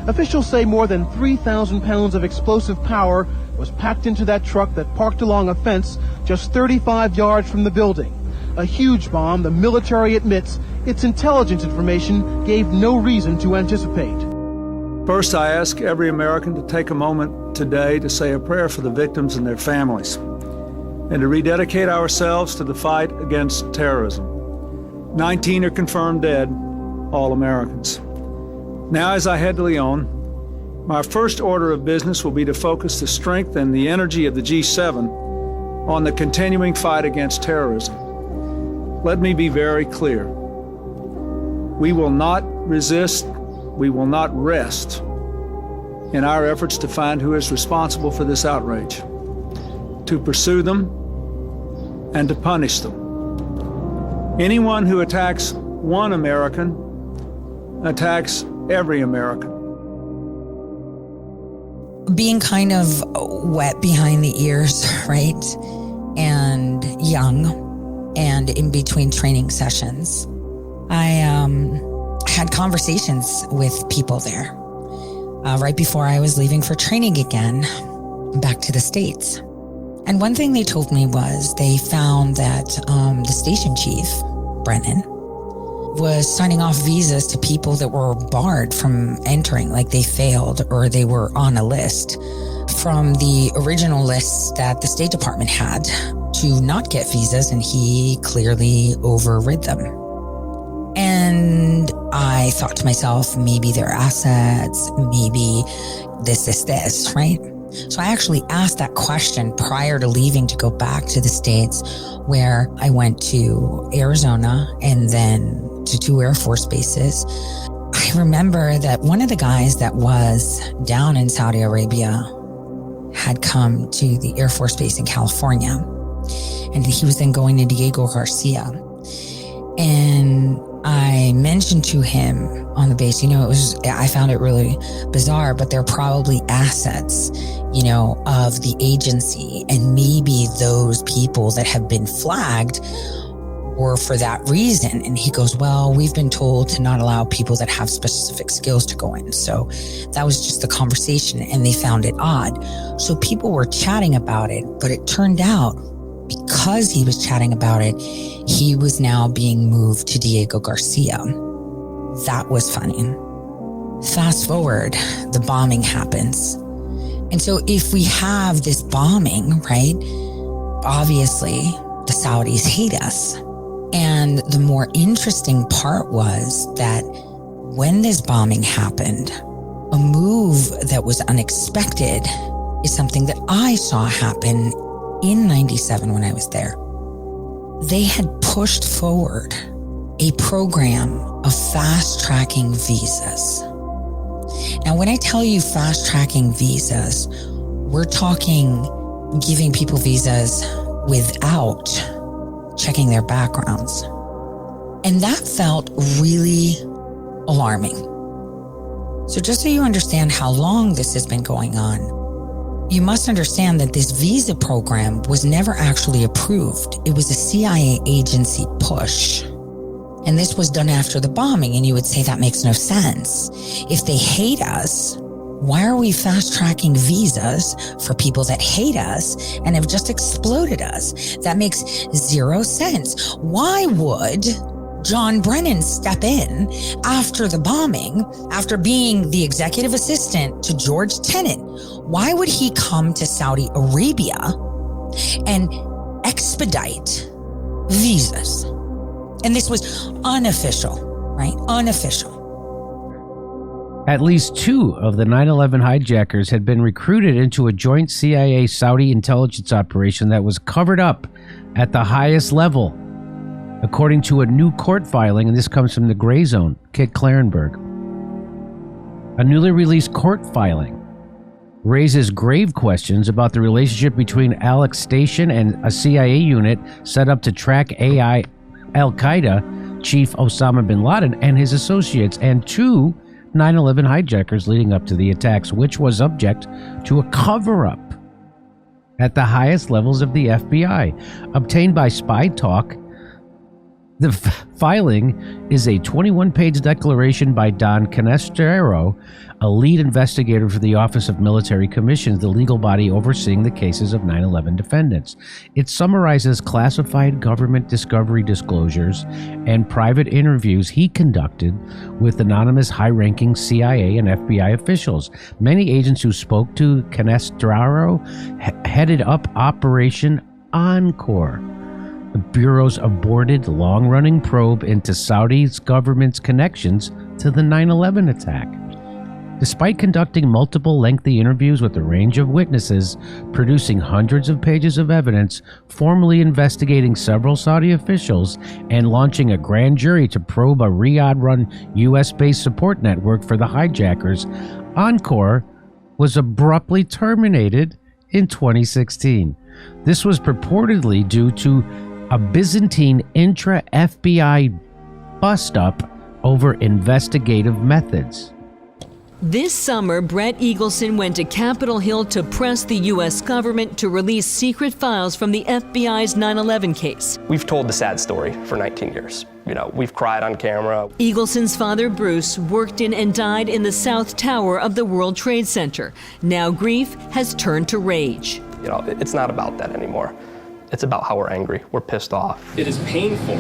Officials say more than 3,000 pounds of explosive power was packed into that truck that parked along a fence just 35 yards from the building. A huge bomb the military admits its intelligence information gave no reason to anticipate. First, I ask every American to take a moment today to say a prayer for the victims and their families, and to rededicate ourselves to the fight against terrorism. 19 are confirmed dead, all Americans. Now, as I head to Lyon, my first order of business will be to focus the strength and the energy of the G7 on the continuing fight against terrorism. Let me be very clear. We will not resist, we will not rest in our efforts to find who is responsible for this outrage, to pursue them, and to punish them. Anyone who attacks one American attacks every American. Being kind of wet behind the ears, right? And young, and in between training sessions, I had conversations with people there right before I was leaving for training again, back to the States. And one thing they told me was they found that the station chief, Brennan, was signing off visas to people that were barred from entering, like they failed or they were on a list from the original lists that the State Department had to not get visas, and he clearly overrid them. And I thought to myself, maybe they're assets, maybe this, right? So I actually asked that question prior to leaving to go back to the States, where I went to Arizona and then to 2 Air Force bases. I remember that one of the guys that was down in Saudi Arabia had come to the Air Force Base in California, and he was then going to Diego Garcia. And I mentioned to him on the base, I found it really bizarre, but they're probably assets, of the agency. And maybe those people that have been flagged were for that reason. And he goes, well, we've been told to not allow people that have specific skills to go in. So that was just the conversation, and they found it odd. So people were chatting about it, but it turned out because he was chatting about it, he was now being moved to Diego Garcia. That was funny. Fast forward, the bombing happens. And so if we have this bombing, right, obviously the Saudis hate us. And the more interesting part was that when this bombing happened, a move that was unexpected is something that I saw happen in 97 when I was there. They had pushed forward a program of fast-tracking visas. Now, when I tell you fast-tracking visas, we're talking giving people visas without checking their backgrounds. And that felt really alarming. So just so you understand how long this has been going on, you must understand that this visa program was never actually approved. It was a CIA agency push. And this was done after the bombing, and you would say that makes no sense. If they hate us, why are we fast-tracking visas for people that hate us and have just exploded us? That makes zero sense. Why would John Brennan step in after the bombing, after being the executive assistant to George Tenet? Why would he come to Saudi Arabia and expedite visas? And this was unofficial, right? Unofficial. At least 2 of the 9/11 hijackers had been recruited into a joint CIA-Saudi intelligence operation that was covered up at the highest level, according to a new court filing, and this comes from the Gray Zone, Kit Clarenberg. A newly released court filing raises grave questions about the relationship between Alex Station and a CIA unit set up to track Al-Qaeda chief Osama bin Laden and his associates, and 2 9/11 hijackers leading up to the attacks, which was subject to a cover-up at the highest levels of the FBI, obtained by Spy Talk. The filing is a 21-page declaration by Don Canestero, a lead investigator for the Office of Military Commissions, the legal body overseeing the cases of 9/11 defendants. It summarizes classified government discovery disclosures and private interviews he conducted with anonymous high-ranking CIA and FBI officials. Many agents who spoke to Canestero headed up Operation Encore, the Bureau's aborted long-running probe into Saudi's government's connections to the 9/11 attack. Despite conducting multiple lengthy interviews with a range of witnesses, producing hundreds of pages of evidence, formally investigating several Saudi officials, and launching a grand jury to probe a Riyadh-run U.S.-based support network for the hijackers, Encore was abruptly terminated in 2016. This was purportedly due to a Byzantine intra-FBI bust-up over investigative methods. This summer, Brett Eagleson went to Capitol Hill to press the U.S. government to release secret files from the FBI's 9/11 case. We've told the sad story for 19 years. We've cried on camera. Eagleson's father, Bruce, worked in and died in the South Tower of the World Trade Center. Now grief has turned to rage. It's not about that anymore. It's about how we're angry. We're pissed off. It is painful.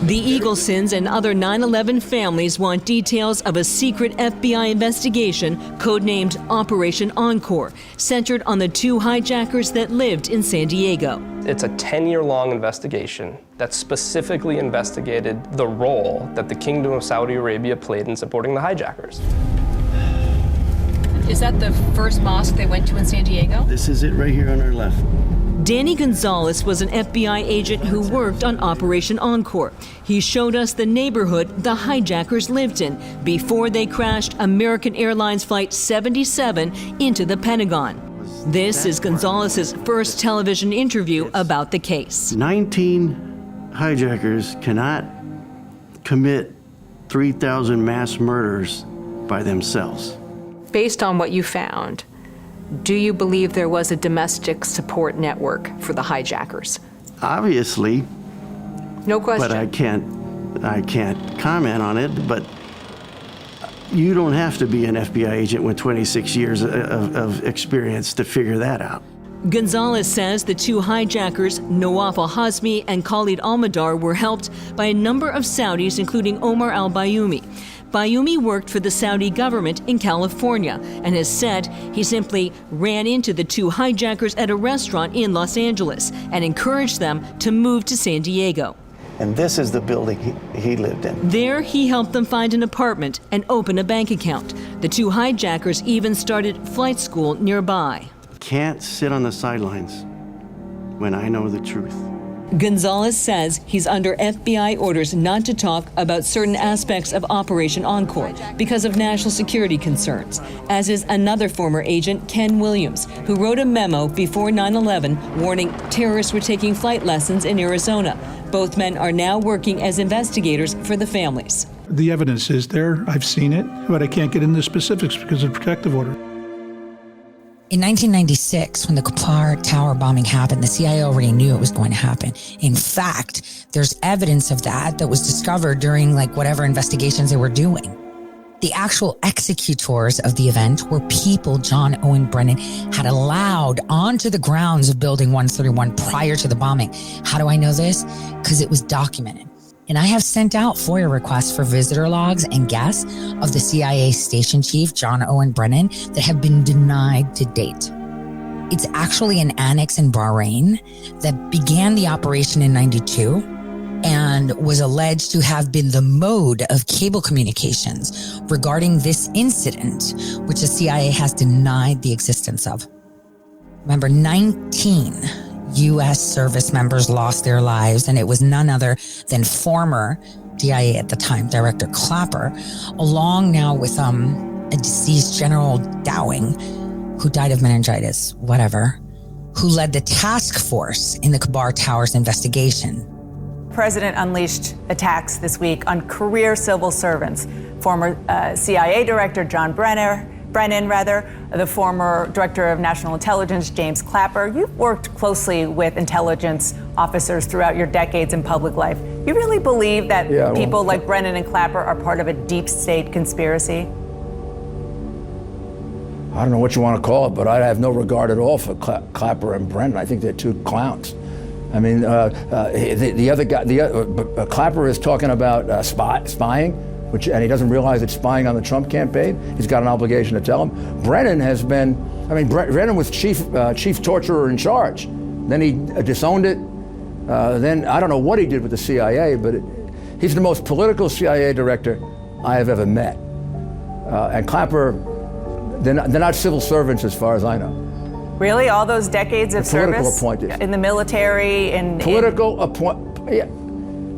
The Eaglesons and other 9/11 families want details of a secret FBI investigation codenamed Operation Encore, centered on the 2 hijackers that lived in San Diego. It's a 10-year-long investigation that specifically investigated the role that the Kingdom of Saudi Arabia played in supporting the hijackers. Is that the first mosque they went to in San Diego? This is it right here on our left. Danny Gonzalez was an FBI agent who worked on Operation Encore. He showed us the neighborhood the hijackers lived in before they crashed American Airlines Flight 77 into the Pentagon. This is Gonzalez's first television interview about the case. 19 hijackers cannot commit 3,000 mass murders by themselves. Based on what you found, do you believe there was a domestic support network for the hijackers? Obviously. No question. But I can't comment on it, but you don't have to be an FBI agent with 26 years of experience to figure that out. Gonzalez says the 2 hijackers, Nawaf al-Hazmi and Khalid al-Mihdhar, were helped by a number of Saudis, including Omar al-Bayoumi. Bayoumi worked for the Saudi government in California and has said he simply ran into the 2 hijackers at a restaurant in Los Angeles and encouraged them to move to San Diego. And this is the building he lived in. There, he helped them find an apartment and open a bank account. The 2 hijackers even started flight school nearby. Can't sit on the sidelines when I know the truth. Gonzalez says he's under FBI orders not to talk about certain aspects of Operation Encore because of national security concerns, as is another former agent, Ken Williams, who wrote a memo before 9/11 warning terrorists were taking flight lessons in Arizona. Both men are now working as investigators for the families. The evidence is there. I've seen it, but I can't get into the specifics because of protective order. In 1996, when the Khabar Tower bombing happened, the CIA already knew it was going to happen. In fact, there's evidence of that was discovered during whatever investigations they were doing. The actual executors of the event were people John Owen Brennan had allowed onto the grounds of Building 131 prior to the bombing. How do I know this? Because it was documented. And I have sent out FOIA requests for visitor logs and guests of the CIA station chief, John Owen Brennan, that have been denied to date. It's actually an annex in Bahrain that began the operation in 92 and was alleged to have been the mode of cable communications regarding this incident, which the CIA has denied the existence of. Remember, 19 U.S. service members lost their lives, and it was none other than former DIA at the time, Director Clapper, along now with a deceased General Dowling, who died of meningitis, whatever, who led the task force in the Khabar Towers investigation. The President unleashed attacks this week on career civil servants. Former CIA Director John Brennan, the former Director of National Intelligence, James Clapper. You've worked closely with intelligence officers throughout your decades in public life. You really believe that people like Brennan and Clapper are part of a deep state conspiracy? I don't know what you want to call it, but I have no regard at all for Clapper and Brennan. I think they're two clowns. I mean, the other guy, Clapper is talking about spying, and he doesn't realize it's spying on the Trump campaign. He's got an obligation to tell him. Brennan has been, Brennan was chief torturer in charge. Then he disowned it. Then I don't know what he did with the CIA, but he's the most political CIA director I have ever met. And Clapper, they're not civil servants as far as I know. Really? All those decades of service? Political appointees. In the military? Yeah.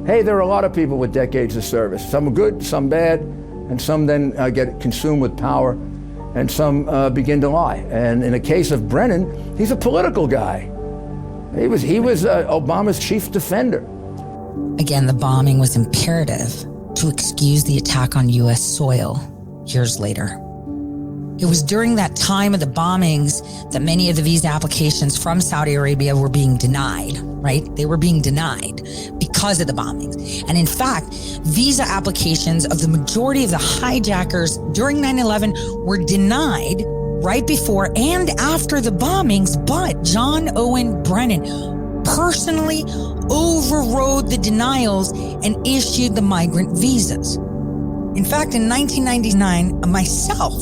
Hey, there are a lot of people with decades of service. Some are good, some bad, and some then get consumed with power, and some begin to lie. And in the case of Brennan, he's a political guy. He was Obama's chief defender. Again, the bombing was imperative to excuse the attack on U.S. soil years later. It was during that time of the bombings that many of the visa applications from Saudi Arabia were being denied, right? They were being denied because of the bombings. And in fact, visa applications of the majority of the hijackers during 9/11 were denied right before and after the bombings, but John Owen Brennan personally overrode the denials and issued the migrant visas. In fact, in 1999, myself,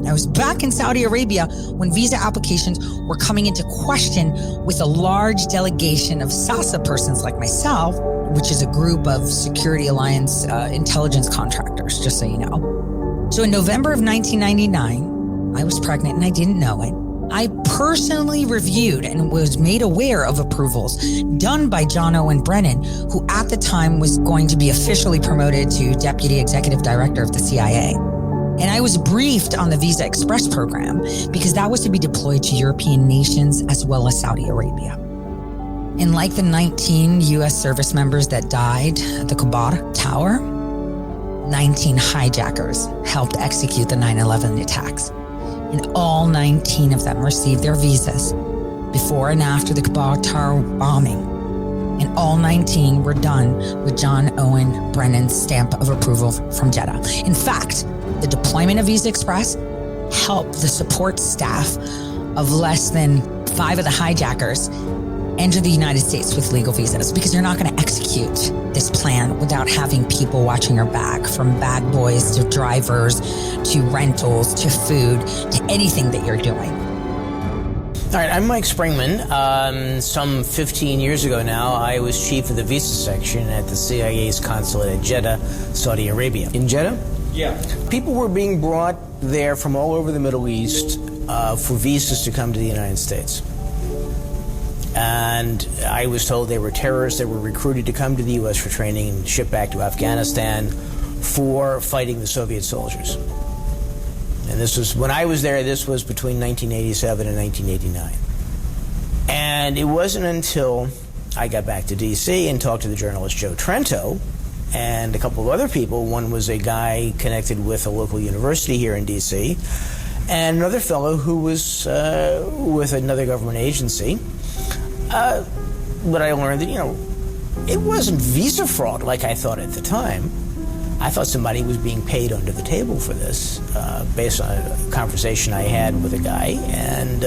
I was back in Saudi Arabia when visa applications were coming into question with a large delegation of SASA persons like myself, which is a group of Security Alliance intelligence contractors, just so you know. So in November of 1999, I was pregnant and I didn't know it. I personally reviewed and was made aware of approvals done by John Owen Brennan, who at the time was going to be officially promoted to Deputy Executive Director of the CIA. And I was briefed on the Visa Express program because that was to be deployed to European nations as well as Saudi Arabia. And like the 19 U.S. service members that died at the Khabar Tower, 19 hijackers helped execute the 9/11 attacks. And all 19 of them received their visas before and after the Khabar Tower bombing. And all 19 were done with John Owen Brennan's stamp of approval from Jeddah. In fact, the deployment of Visa Express helped the support staff of less than 5 of the hijackers enter the United States with legal visas, because you're not going to execute this plan without having people watching your back, from bag boys to drivers to rentals to food to anything that you're doing. All right, I'm Mike Springman. Some 15 years ago now, I was chief of the visa section at the CIA's consulate at Jeddah, Saudi Arabia. In Jeddah? Yeah. People were being brought there from all over the Middle East for visas to come to the United States. And I was told they were terrorists that were recruited to come to the U.S. for training and shipped back to Afghanistan for fighting the Soviet soldiers. And this was, when I was there, this was between 1987 and 1989. And it wasn't until I got back to D.C. and talked to the journalist Joe Trento and a couple of other people. One was a guy connected with a local university here in D.C., and another fellow who was with another government agency. But I learned that, it wasn't visa fraud like I thought at the time. I thought somebody was being paid under the table for this, based on a conversation I had with a guy. And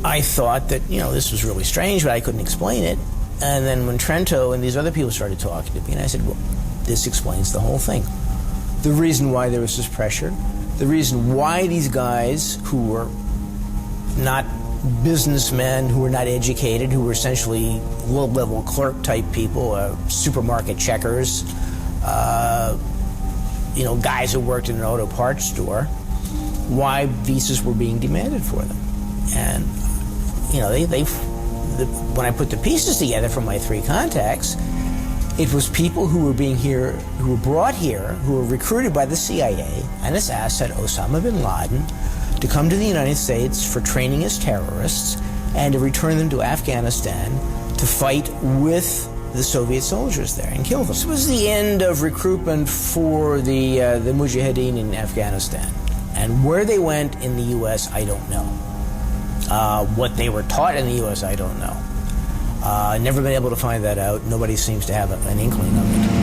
I thought that, this was really strange, but I couldn't explain it. And then when Trento and these other people started talking to me, and I said, well, this explains the whole thing. The reason why there was this pressure, the reason why these guys who were not businessmen who were not educated, who were essentially low-level clerk-type people, supermarket checkers, guys who worked in an auto parts store, why visas were being demanded for them. And, when I put the pieces together from my three contacts, it was people who were brought here, who were recruited by the CIA and its asset Osama bin Laden to come to the United States for training as terrorists and to return them to Afghanistan to fight with the Soviet soldiers there and kill them. This was the end of recruitment for the Mujahideen in Afghanistan. And where they went in the U.S., I don't know. What they were taught in the U.S., I don't know. Never been able to find that out. Nobody seems to have an inkling of it.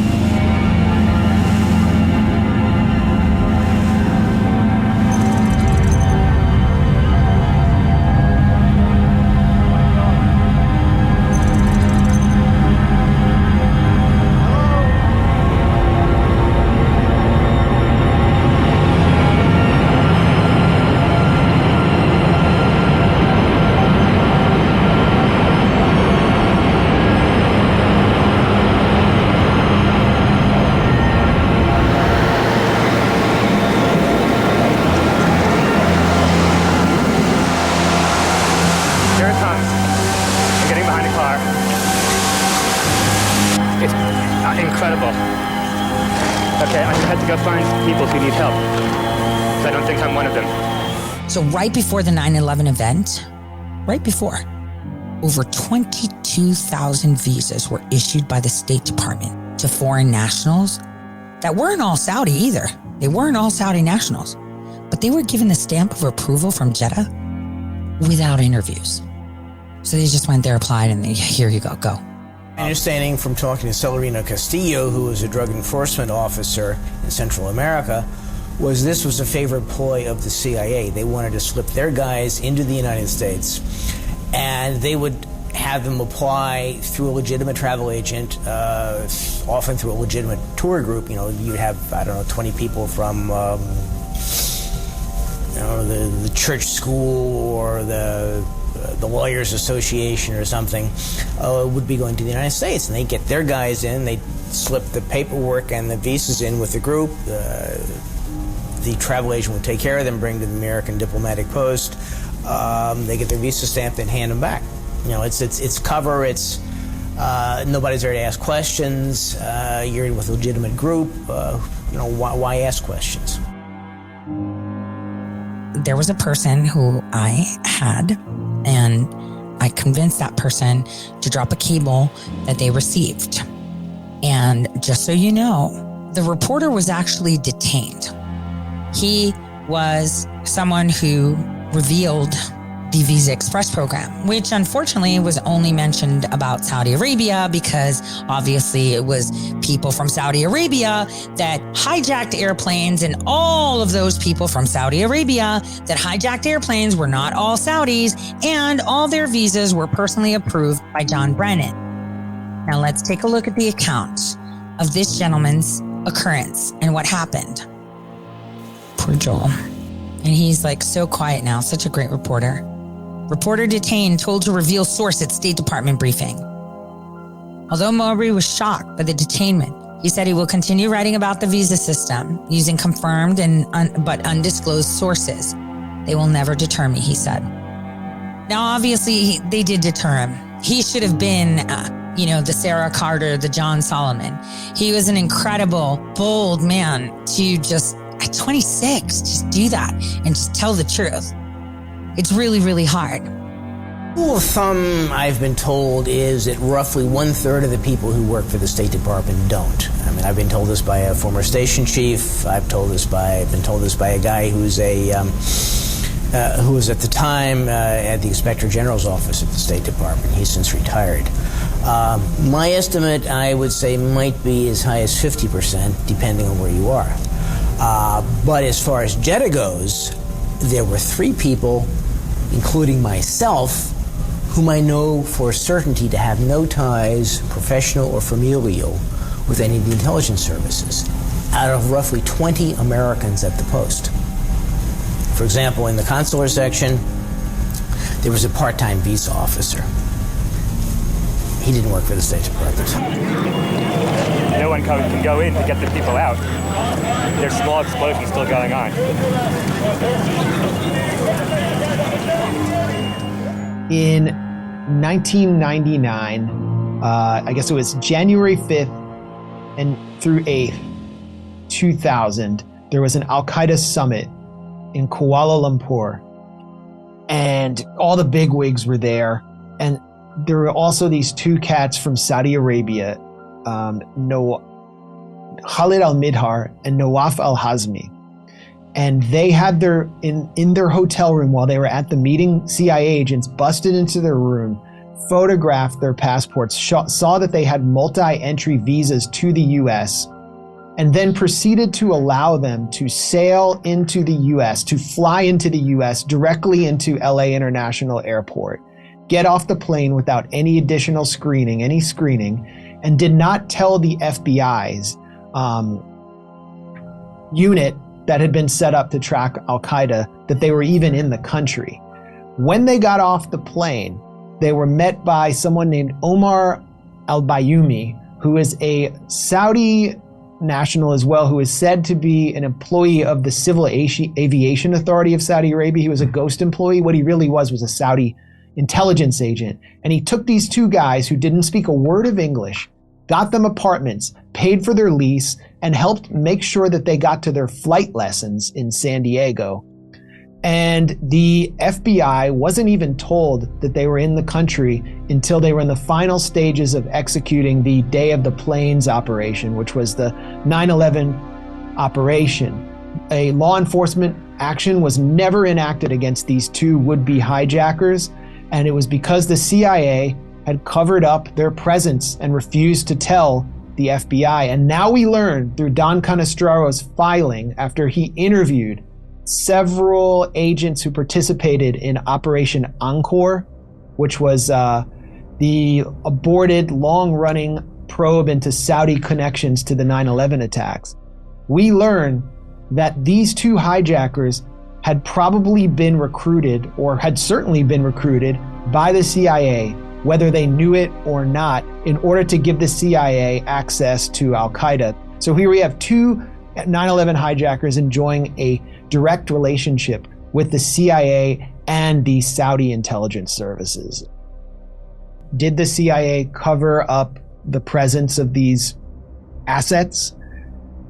So right before the 9/11 event, over 22,000 visas were issued by the State Department to foreign nationals that weren't all Saudi either. They weren't all Saudi nationals, but they were given the stamp of approval from Jeddah without interviews. So they just went there, applied, and here you go. My understanding from talking to Celerino Castillo, who was a drug enforcement officer in Central America, was this was a favorite ploy of the CIA. They wanted to slip their guys into the United States, and they would have them apply through a legitimate travel agent, often through a legitimate tour group. You'd have, 20 people from the church school or the Lawyers Association or something, would be going to the United States, and they'd get their guys in, they'd slip the paperwork and the visas in with the group. The travel agent would take care of them, bring to the American diplomatic post. They get their visa stamped and hand them back. It's cover. It's nobody's there to ask questions. You're in with a legitimate group. Why ask questions? There was a person who I had, and I convinced that person to drop a cable that they received. And just so you know, the reporter was actually detained. He was someone who revealed the Visa Express program, which unfortunately was only mentioned about Saudi Arabia because obviously it was people from Saudi Arabia that hijacked airplanes, and all of those people from Saudi Arabia that hijacked airplanes were not all Saudis, and all their visas were personally approved by John Brennan. Now let's take a look at the account of this gentleman's occurrence and what happened. Poor Joel. And he's like so quiet now, such a great reporter. Reporter detained, told to reveal source at State Department briefing. Although Mowbray was shocked by the detainment, he said he will continue writing about the visa system using confirmed but undisclosed sources. They will never deter me, he said. Now, obviously, they did deter him. He should have been, the Sarah Carter, the John Solomon. He was an incredible, bold man to just, at 26, just do that and just tell the truth. It's really, really hard. Rule of thumb, I've been told, is that roughly 1/3 of the people who work for the State Department don't. I mean, I've been told this by a former station chief. I've been told this by a guy who was at the time at the Inspector General's office at the State Department. He's since retired. My estimate, I would say, might be as high as 50%, depending on where you are. But as far as Jeddah goes, there were 3 people, including myself, whom I know for certainty to have no ties, professional or familial, with any of the intelligence services, out of roughly 20 Americans at the post. For example, in the consular section, There was a part-time visa officer. He didn't work for the State Department. No one can go in to get the people out. There's small explosions still going on. In 1999, I guess it was January 5th and through 8th, 2000, there was an Al-Qaeda summit in Kuala Lumpur. And all the bigwigs were there. And there were also these two cats from Saudi Arabia, Khalid al-Midhar and Nawaf al-Hazmi. And they had in their hotel room while they were at the meeting, CIA agents busted into their room, photographed their passports, saw that they had multi-entry visas to the US, and then proceeded to allow them to sail into the US, to fly into the US directly into LA International Airport, get off the plane without any additional screening, and did not tell the FBI's unit that had been set up to track Al-Qaeda that they were even in the country. When they got off the plane, they were met by someone named Omar al-Bayoumi, who is a Saudi national as well, who is said to be an employee of the Civil Aviation Authority of Saudi Arabia. He was a ghost employee. What he really was a Saudi intelligence agent. And he took these two guys who didn't speak a word of English, got them apartments, paid for their lease, and helped make sure that they got to their flight lessons in San Diego. And the FBI wasn't even told that they were in the country until they were in the final stages of executing the Day of the Planes operation, which was the 9/11 operation. A law enforcement action was never enacted against these two would-be hijackers, and it was because the CIA had covered up their presence and refused to tell the FBI. And now we learn through Don Canestraro's filing, after he interviewed several agents who participated in Operation Encore, which was the aborted, long-running probe into Saudi connections to the 9/11 attacks. We learn that these two hijackers had probably been recruited, or had certainly been recruited, by the CIA, whether they knew it or not, in order to give the CIA access to Al-Qaeda. So here we have two 9/11 hijackers enjoying a direct relationship with the CIA and the Saudi intelligence services. Did the CIA cover up the presence of these assets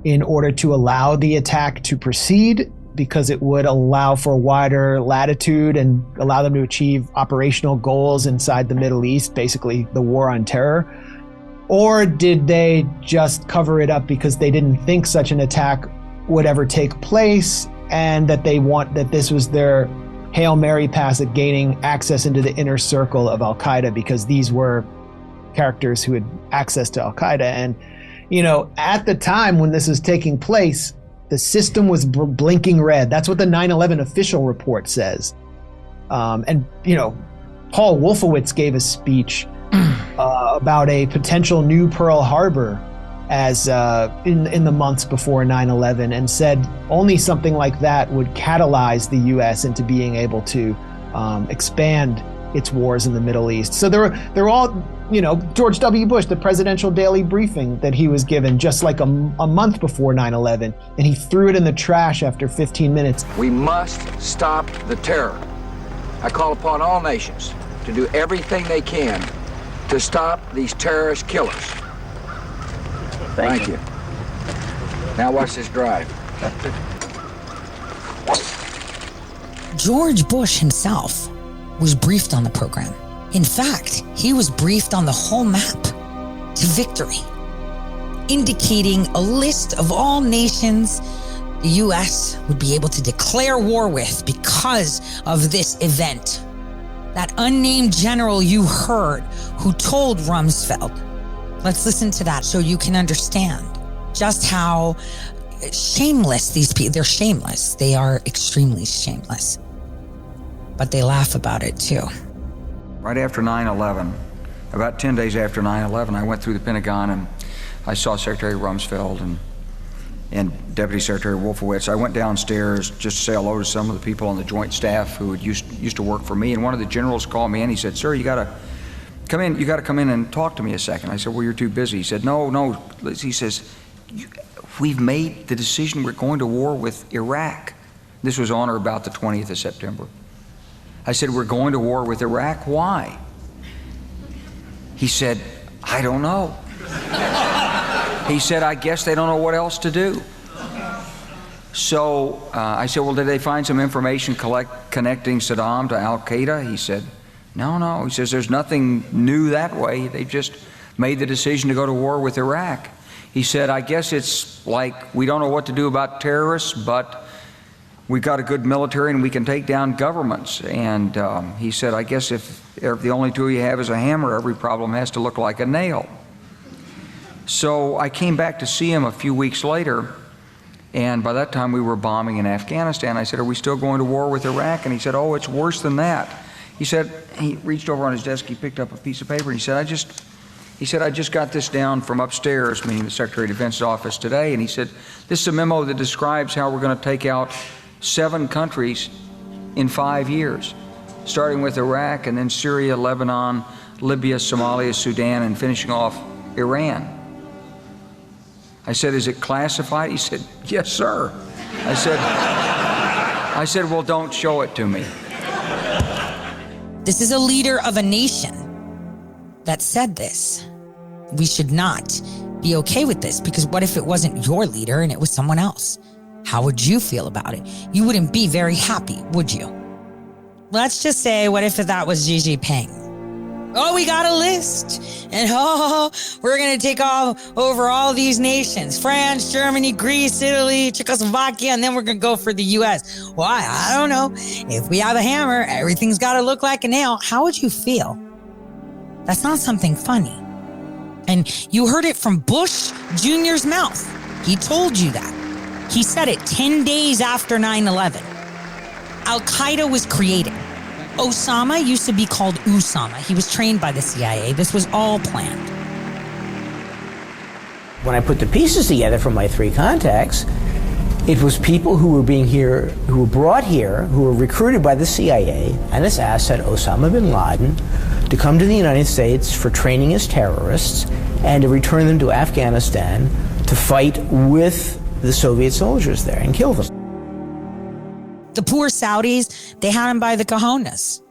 in order to allow the attack to proceed, because it would allow for wider latitude and allow them to achieve operational goals inside the Middle East, basically the war on terror? Or did they just cover it up because they didn't think such an attack would ever take place, and that this was their Hail Mary pass at gaining access into the inner circle of Al-Qaeda, because these were characters who had access to Al-Qaeda? And, at the time when this was taking place, the system was blinking red. That's what the 9/11 official report says. And Paul Wolfowitz gave a speech about a potential new Pearl Harbor as in the months before 9/11, and said only something like that would catalyze the U.S. into being able to expand its wars in the Middle East. So they're all, George W. Bush, the presidential daily briefing that he was given just like a month before 9/11, and he threw it in the trash after 15 minutes. We must stop the terror. I call upon all nations to do everything they can to stop these terrorist killers. Thank you. Now watch this drive. George Bush himself was briefed on the program. In fact, he was briefed on the whole map to victory, indicating a list of all nations the U.S. would be able to declare war with because of this event. That unnamed general you heard who told Rumsfeld. Let's listen to that so you can understand just how shameless these people, they're shameless. They are extremely shameless. But they laugh about it too. Right after 9/11, about 10 days after 9/11, I went through the Pentagon and I saw Secretary Rumsfeld, and Deputy Secretary Wolfowitz, I went downstairs just to say hello to some of the people on the Joint Staff who used to work for me, and one of the generals called me in. He said, "Sir, you got to come in and talk to me a second." I said, "Well, you're too busy." He said, No. He says, "We've made the decision. We're going to war with Iraq." This was on or about the 20th of September. I said, "We're going to war with Iraq? Why?" He said, "I don't know." He said, "I guess they don't know what else to do." So I said, "Well, did they find some information connecting Saddam to Al-Qaeda?" He said, No. He says, "There's nothing new that way. They just made the decision to go to war with Iraq." He said, "I guess it's like we don't know what to do about terrorists, but we've got a good military and we can take down governments." And he said, "I guess if the only tool you have is a hammer, every problem has to look like a nail." So I came back to see him a few weeks later, and by that time we were bombing in Afghanistan. I said, "Are we still going to war with Iraq?" And he said, "Oh, it's worse than that." He said, he reached over on his desk, he picked up a piece of paper, and he said, I just got this down from upstairs," meaning the Secretary of Defense's office today, and he said, "This is a memo that describes how we're going to take out 7 countries in 5 years, starting with Iraq and then Syria, Lebanon, Libya, Somalia, Sudan, and finishing off Iran." I said, "Is it classified?" He said, "Yes, sir." I said, "Well, don't show it to me." This is a leader of a nation that said this. We should not be okay with this, because what if it wasn't your leader and it was someone else? How would you feel about it? You wouldn't be very happy, would you? Let's just say, what if that was Xi Jinping? Oh, we got a list, and we're going to take over all these nations. France, Germany, Greece, Italy, Czechoslovakia, and then we're going to go for the U.S. Why? I don't know. If we have a hammer, everything's got to look like a nail. How would you feel? That's not something funny. And you heard it from Bush Jr.'s mouth. He told you that. He said it 10 days after 9/11. Al-Qaeda was created. Osama used to be called Usama. He was trained by the CIA. This was all planned. When I put the pieces together from my 3 contacts, it was people who were brought here, who were recruited by the CIA and its asset Osama bin Laden to come to the United States for training as terrorists and to return them to Afghanistan to fight with the Soviet soldiers there and kill them. The poor Saudis, they had him by the cojones.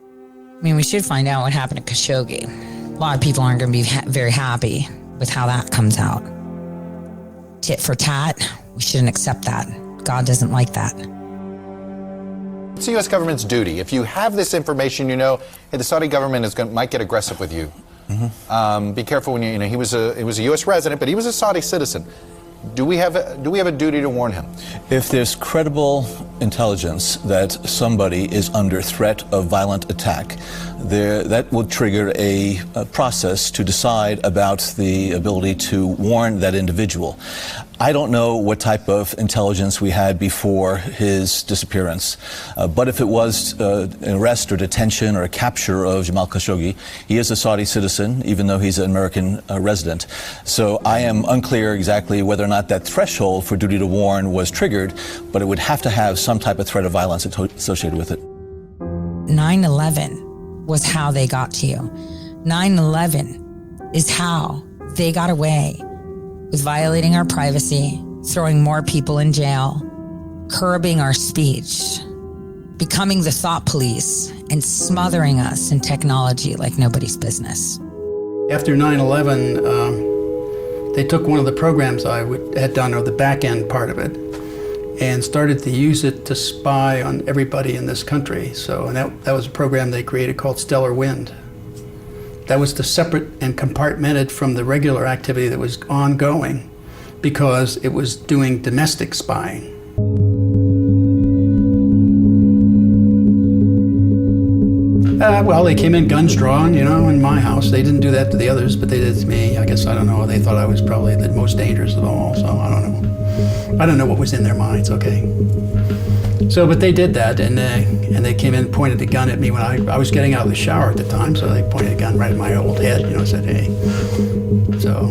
I mean, we should find out what happened to Khashoggi. A lot of people aren't going to be very happy with how that comes out. Tit for tat, we shouldn't accept that. God doesn't like that. It's the U.S. government's duty. If you have this information, you know, hey, the Saudi government might get aggressive with you. Mm-hmm. Be careful when you know, he was a U.S. resident, but he was a Saudi citizen. Do we have a duty to warn him? If there's credible intelligence that somebody is under threat of violent attack, that will trigger a process to decide about the ability to warn that individual. I don't know what type of intelligence we had before his disappearance, but if it was an arrest or detention or a capture of Jamal Khashoggi, he is a Saudi citizen, even though he's an American resident. So I am unclear exactly whether or not that threshold for duty to warn was triggered, but it would have to have some type of threat of violence associated with it. 9/11 was how they got to you. 9/11 is how they got away with violating our privacy, throwing more people in jail, curbing our speech, becoming the thought police, and smothering us in technology like nobody's business. After 9/11, they took one of the programs I had done, or the back end part of it, and started to use it to spy on everybody in this country. And that was a program they created called Stellar Wind. That was the separate and compartmented from the regular activity that was ongoing, because it was doing domestic spying. Well, they came in guns drawn, in my house. They didn't do that to the others, but they did to me. I guess, I don't know, they thought I was probably the most dangerous of all, so I don't know. I don't know what was in their minds, okay? So, but they did that, and they came in and pointed the gun at me when I was getting out of the shower at the time, so they pointed a gun right at my old head, said, hey. So,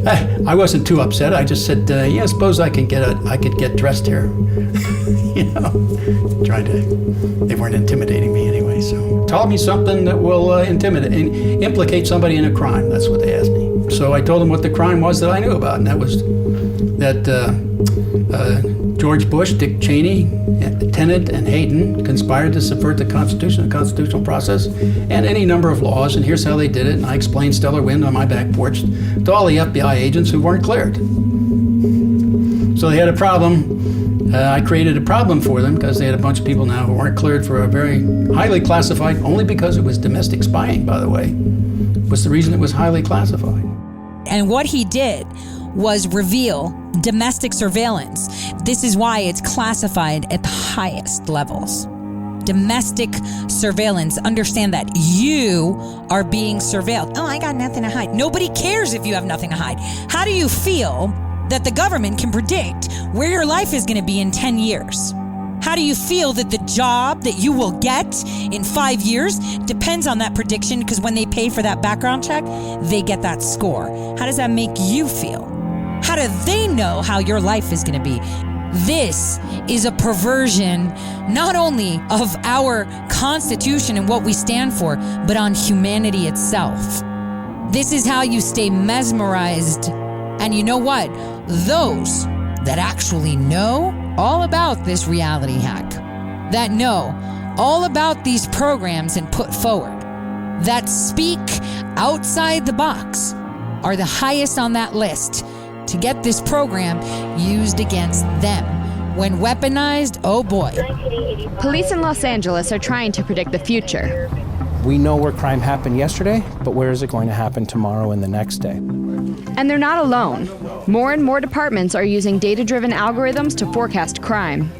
I wasn't too upset. I just said, yeah, I suppose I could get dressed here. They weren't intimidating me anyway. So tell me something that will implicate somebody in a crime. That's what they asked me. So I told them what the crime was that I knew about, and that was that George Bush, Dick Cheney, Tenet, and Hayden conspired to subvert the Constitution, the constitutional process, and any number of laws, and here's how they did it, and I explained stellar wind on my back porch to all the FBI agents who weren't cleared. So they had a problem. I created a problem for them because they had a bunch of people now who weren't cleared for a very highly classified, only because it was domestic spying, by the way, was the reason it was highly classified. And what he did was reveal domestic surveillance. This is why it's classified at the highest levels. Domestic surveillance. Understand that you are being surveilled. Oh, I got nothing to hide. Nobody cares if you have nothing to hide. How do you feel that the government can predict where your life is going to be in 10 years? How do you feel that the job that you will get in 5 years depends on that prediction? Because when they pay for that background check, they get that score. How does that make you feel? How do they know how your life is going to be? This is a perversion not only of our Constitution and what we stand for, but on humanity itself. This is how you stay mesmerized. And you know what? Those that actually know all about this reality hack, that know all about these programs and put forward, that speak outside the box, are the highest on that list to get this program used against them. When weaponized, oh boy. Police in Los Angeles are trying to predict the future. We know where crime happened yesterday, but where is it going to happen tomorrow and the next day? And they're not alone. More and more departments are using data-driven algorithms to forecast crime.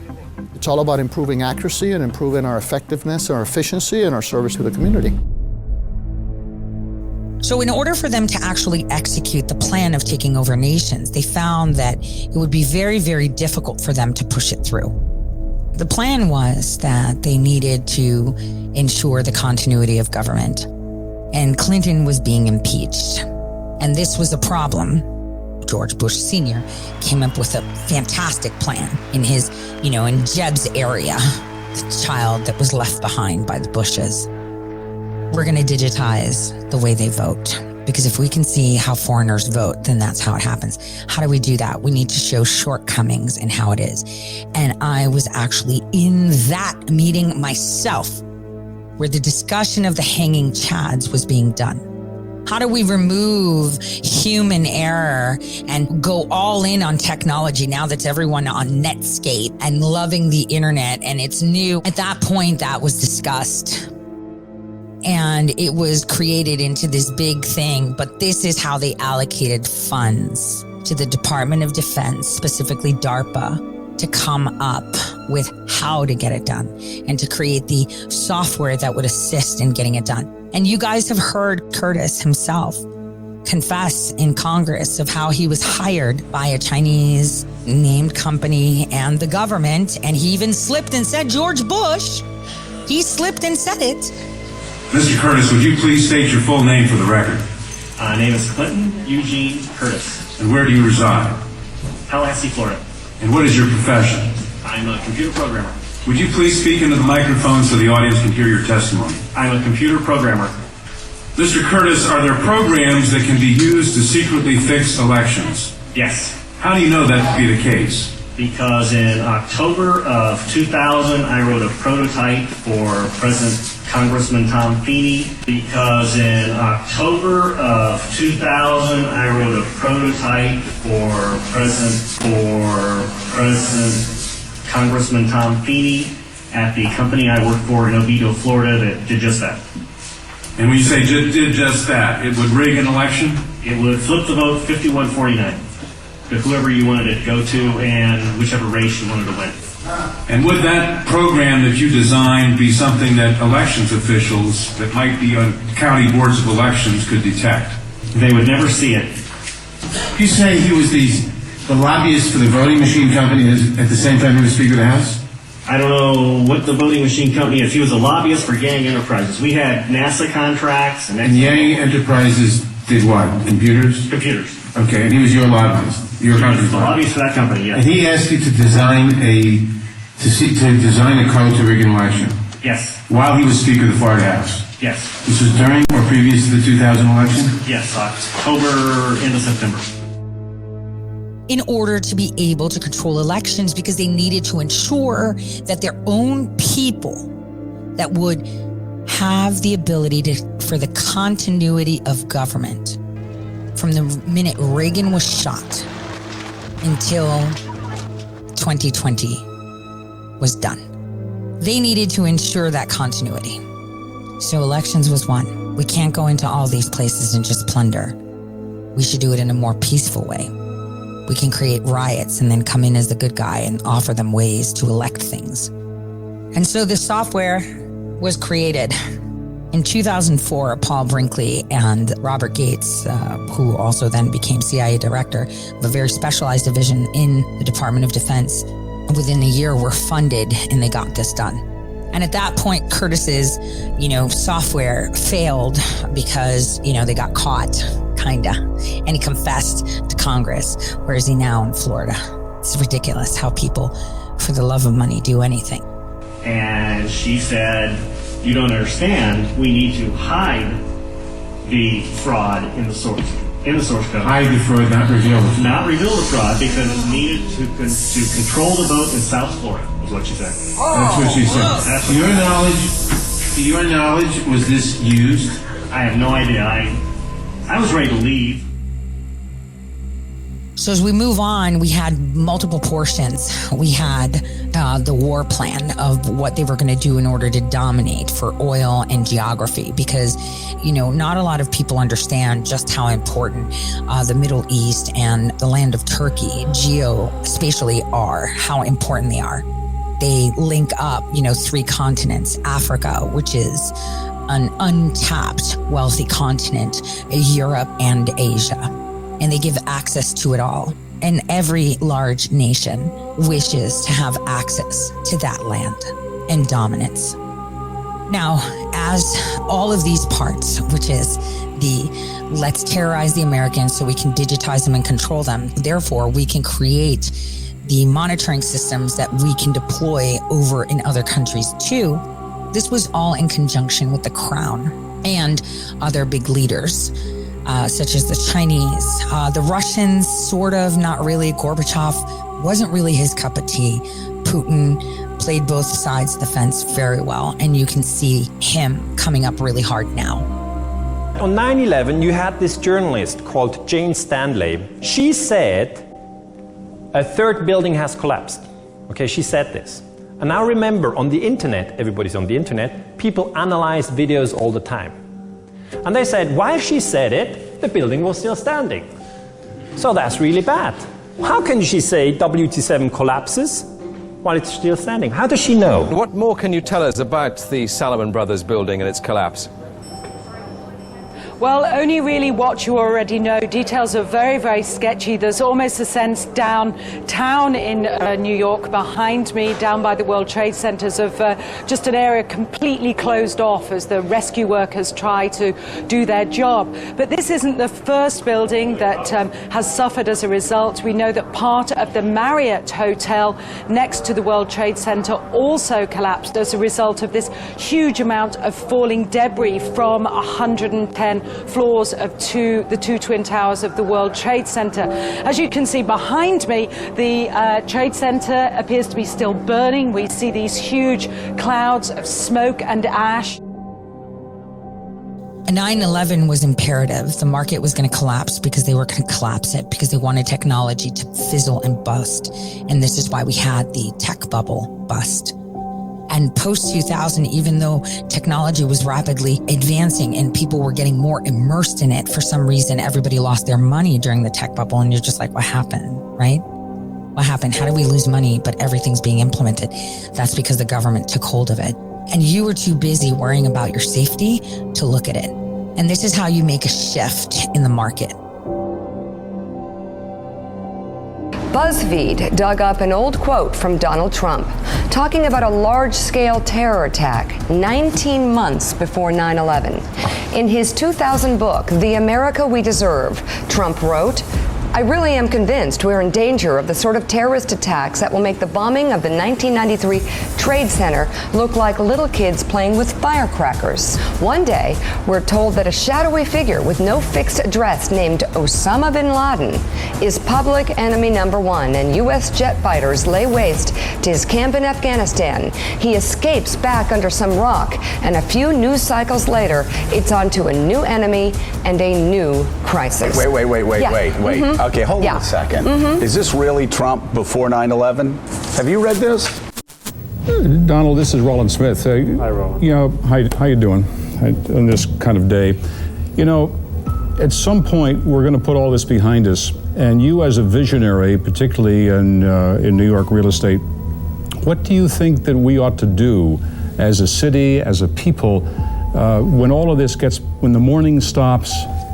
It's all about improving accuracy and improving our effectiveness, our efficiency, and our service to the community. So in order for them to actually execute the plan of taking over nations, they found that it would be very, very difficult for them to push it through. The plan was that they needed to ensure the continuity of government, and Clinton was being impeached. And this was a problem. George Bush Sr. came up with a fantastic plan in his, in Jeb's area, the child that was left behind by the Bushes. We're going to digitize the way they vote, because if we can see how foreigners vote, then that's how it happens. How do we do that? We need to show shortcomings in how it is. And I was actually in that meeting myself, where the discussion of the hanging chads was being done. How do we remove human error and go all in on technology now that everyone on Netscape and loving the internet and it's new? At that point, that was discussed. And it was created into this big thing. But this is how they allocated funds to the Department of Defense, specifically DARPA, to come up with how to get it done and to create the software that would assist in getting it done. And you guys have heard Curtis himself confess in Congress of how he was hired by a Chinese named company and the government. And he even slipped and said George Bush. He slipped and said it. Mr. Curtis, would you please state your full name for the record? Name is Clinton Eugene Curtis. And where do you reside? Tallahassee, Florida. And what is your profession? I'm a computer programmer. Would you please speak into the microphone so the audience can hear your testimony? I'm a computer programmer. Mr. Curtis, are there programs that can be used to secretly fix elections? Yes. How do you know that to be the case? Because in October of 2000, I wrote a prototype for Congressman Tom Feeney. Because in October of 2000, I wrote a prototype for Congressman Tom Feeney at the company I work for in Oviedo, Florida, that did just that. And when you say did just that, it would rig an election? It would flip the vote 51-49 to whoever you wanted it to go to and whichever race you wanted to win. And would that program that you designed be something that elections officials that might be on county boards of elections could detect? They would never see it. You say he was the lobbyist for the voting machine company at the same time he was Speaker of the House? I don't know what the voting machine company is. He was a lobbyist for Yang Enterprises. We had NASA contracts. And Yang Enterprises did what? Computers? Computers. Okay, and he was your lobbyist, your company's lobbyist for that company, yes. And he asked you to design a code to rig an election. Yes. While he was Speaker of the Florida House. Yes. This was during or previous to the 2000 election? Yes, October into September. In order to be able to control elections, because they needed to ensure that their own people that would have the ability for the continuity of government from the minute Reagan was shot until 2020 was done. They needed to ensure that continuity. So elections was one. We can't go into all these places and just plunder. We should do it in a more peaceful way. We can create riots and then come in as the good guy and offer them ways to elect things. And so the software was created. In 2004, Paul Brinkley and Robert Gates, who also then became CIA director of a very specialized division in the Department of Defense, within a year were funded and they got this done. And at that point, Curtis's, software failed because, they got caught, kinda. And he confessed to Congress. Where is he now? In Florida. It's ridiculous how people, for the love of money, do anything. And she said, you don't understand, we need to hide the fraud in the source code. Hide the fraud, not reveal the fraud. Not reveal the fraud because it's needed to control the vote in South Florida, is what she said. That's what she said. To your knowledge, was this used? I have no idea. I was ready to leave. So as we move on, we had multiple portions. We had the war plan of what they were going to do in order to dominate for oil and geography, because, not a lot of people understand just how important the Middle East and the land of Turkey geospatially are, how important they are. They link up, 3 continents, Africa, which is an untapped, wealthy continent, Europe and Asia. And they give access to it all. And every large nation wishes to have access to that land and dominance. Now, as all of these parts, which is the let's terrorize the Americans so we can digitize them and control them, therefore we can create the monitoring systems that we can deploy over in other countries too. This was all in conjunction with the Crown and other big leaders. Such as the Chinese, the Russians, sort of, not really. Gorbachev wasn't really his cup of tea. Putin played both sides of the fence very well, and you can see him coming up really hard now. On 9/11, you had this journalist called Jane Stanley. She said, a third building has collapsed. Okay, she said this. And now remember, on the internet, everybody's on the internet, people analyze videos all the time. And they said, while she said it, the building was still standing. So that's really bad. How can she say WT7 collapses while it's still standing? How does she know? What more can you tell us about the Salomon Brothers building and its collapse? Well, only really what you already know. Details are very, very sketchy. There's almost a sense downtown in New York behind me, down by the World Trade Centers, of just an area completely closed off as the rescue workers try to do their job. But this isn't the first building that has suffered as a result. We know that part of the Marriott Hotel next to the World Trade Center also collapsed as a result of this huge amount of falling debris from 110 floors of the two twin towers of the World Trade Center. As you can see behind me, the Trade Center appears to be still burning. We see these huge clouds of smoke and ash. 9/11 was imperative. The market was going to collapse because they were going to collapse it, because they wanted technology to fizzle and bust. And this is why we had the tech bubble bust. And post-2000, even though technology was rapidly advancing and people were getting more immersed in it, for some reason, everybody lost their money during the tech bubble. And you're just like, what happened, right? What happened? How did we lose money, but everything's being implemented? That's because the government took hold of it. And you were too busy worrying about your safety to look at it. And this is how you make a shift in the market. BuzzFeed dug up an old quote from Donald Trump talking about a large-scale terror attack 19 months before 9/11. In his 2000 book, The America We Deserve, Trump wrote, "I really am convinced we're in danger of the sort of terrorist attacks that will make the bombing of the 1993 Trade Center look like little kids playing with firecrackers." One day, we're told that a shadowy figure with no fixed address named Osama bin Laden is public enemy number one, and U.S. jet fighters lay waste to his camp in Afghanistan. He escapes back under some rock, and a few news cycles later, it's on to a new enemy and a new crisis. Wait. Yeah. Mm-hmm. Okay, hold on a second. Mm-hmm. Is this really Trump before 9/11? Have you read this? Donald, this is Roland Smith. Hi, Roland. You know, how you doing on this kind of day? You know, at some point we're going to put all this behind us, and you, as a visionary, particularly in New York real estate, what do you think that we ought to do as a city, as a people, when all of this when the mourning stops,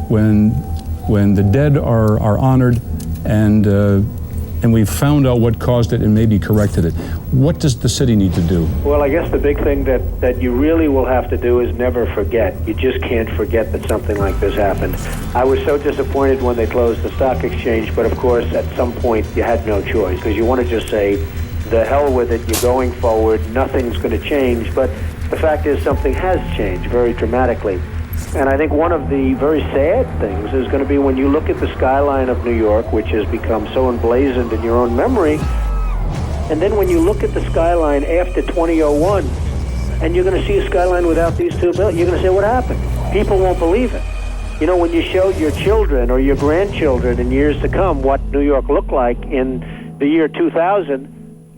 when the dead are honored, and we've found out what caused it and maybe corrected it? What does the city need to do? Well, I guess the big thing that you really will have to do is never forget. You just can't forget that something like this happened. I was so disappointed when they closed the stock exchange, but of course at some point you had no choice, because you want to just say, the hell with it, you're going forward, nothing's going to change. But the fact is something has changed very dramatically. And I think one of the very sad things is going to be when you look at the skyline of New York, which has become so emblazoned in your own memory, and then when you look at the skyline after 2001, and you're going to see a skyline without these two buildings, you're going to say, what happened? People won't believe it. You know, when you showed your children or your grandchildren in years to come what New York looked like in the year 2000,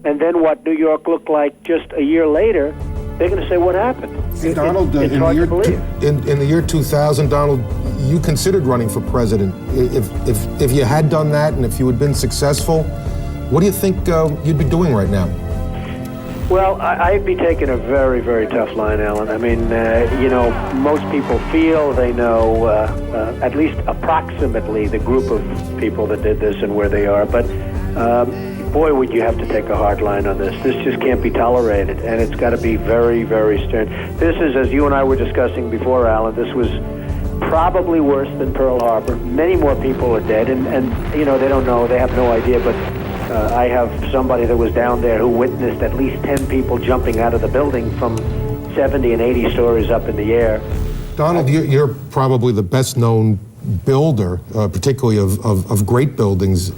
and then what New York looked like just a year later, they're going to say, what happened? Donald, it's hard to believe. In the year 2000, Donald, you considered running for president. If you had done that and if you had been successful, what do you think you'd be doing right now? Well, I'd be taking a very, very tough line, Alan. I mean, you know, most people feel they know at least approximately the group of people that did this and where they are. But boy, would you have to take a hard line on this. This just can't be tolerated, and it's got to be very, very stern. This is, as you and I were discussing before, Alan, this was probably worse than Pearl Harbor. Many more people are dead, and you know, they don't know, they have no idea, but I have somebody that was down there who witnessed at least 10 people jumping out of the building from 70 and 80 stories up in the air. Donald, you're probably the best known builder, particularly of great buildings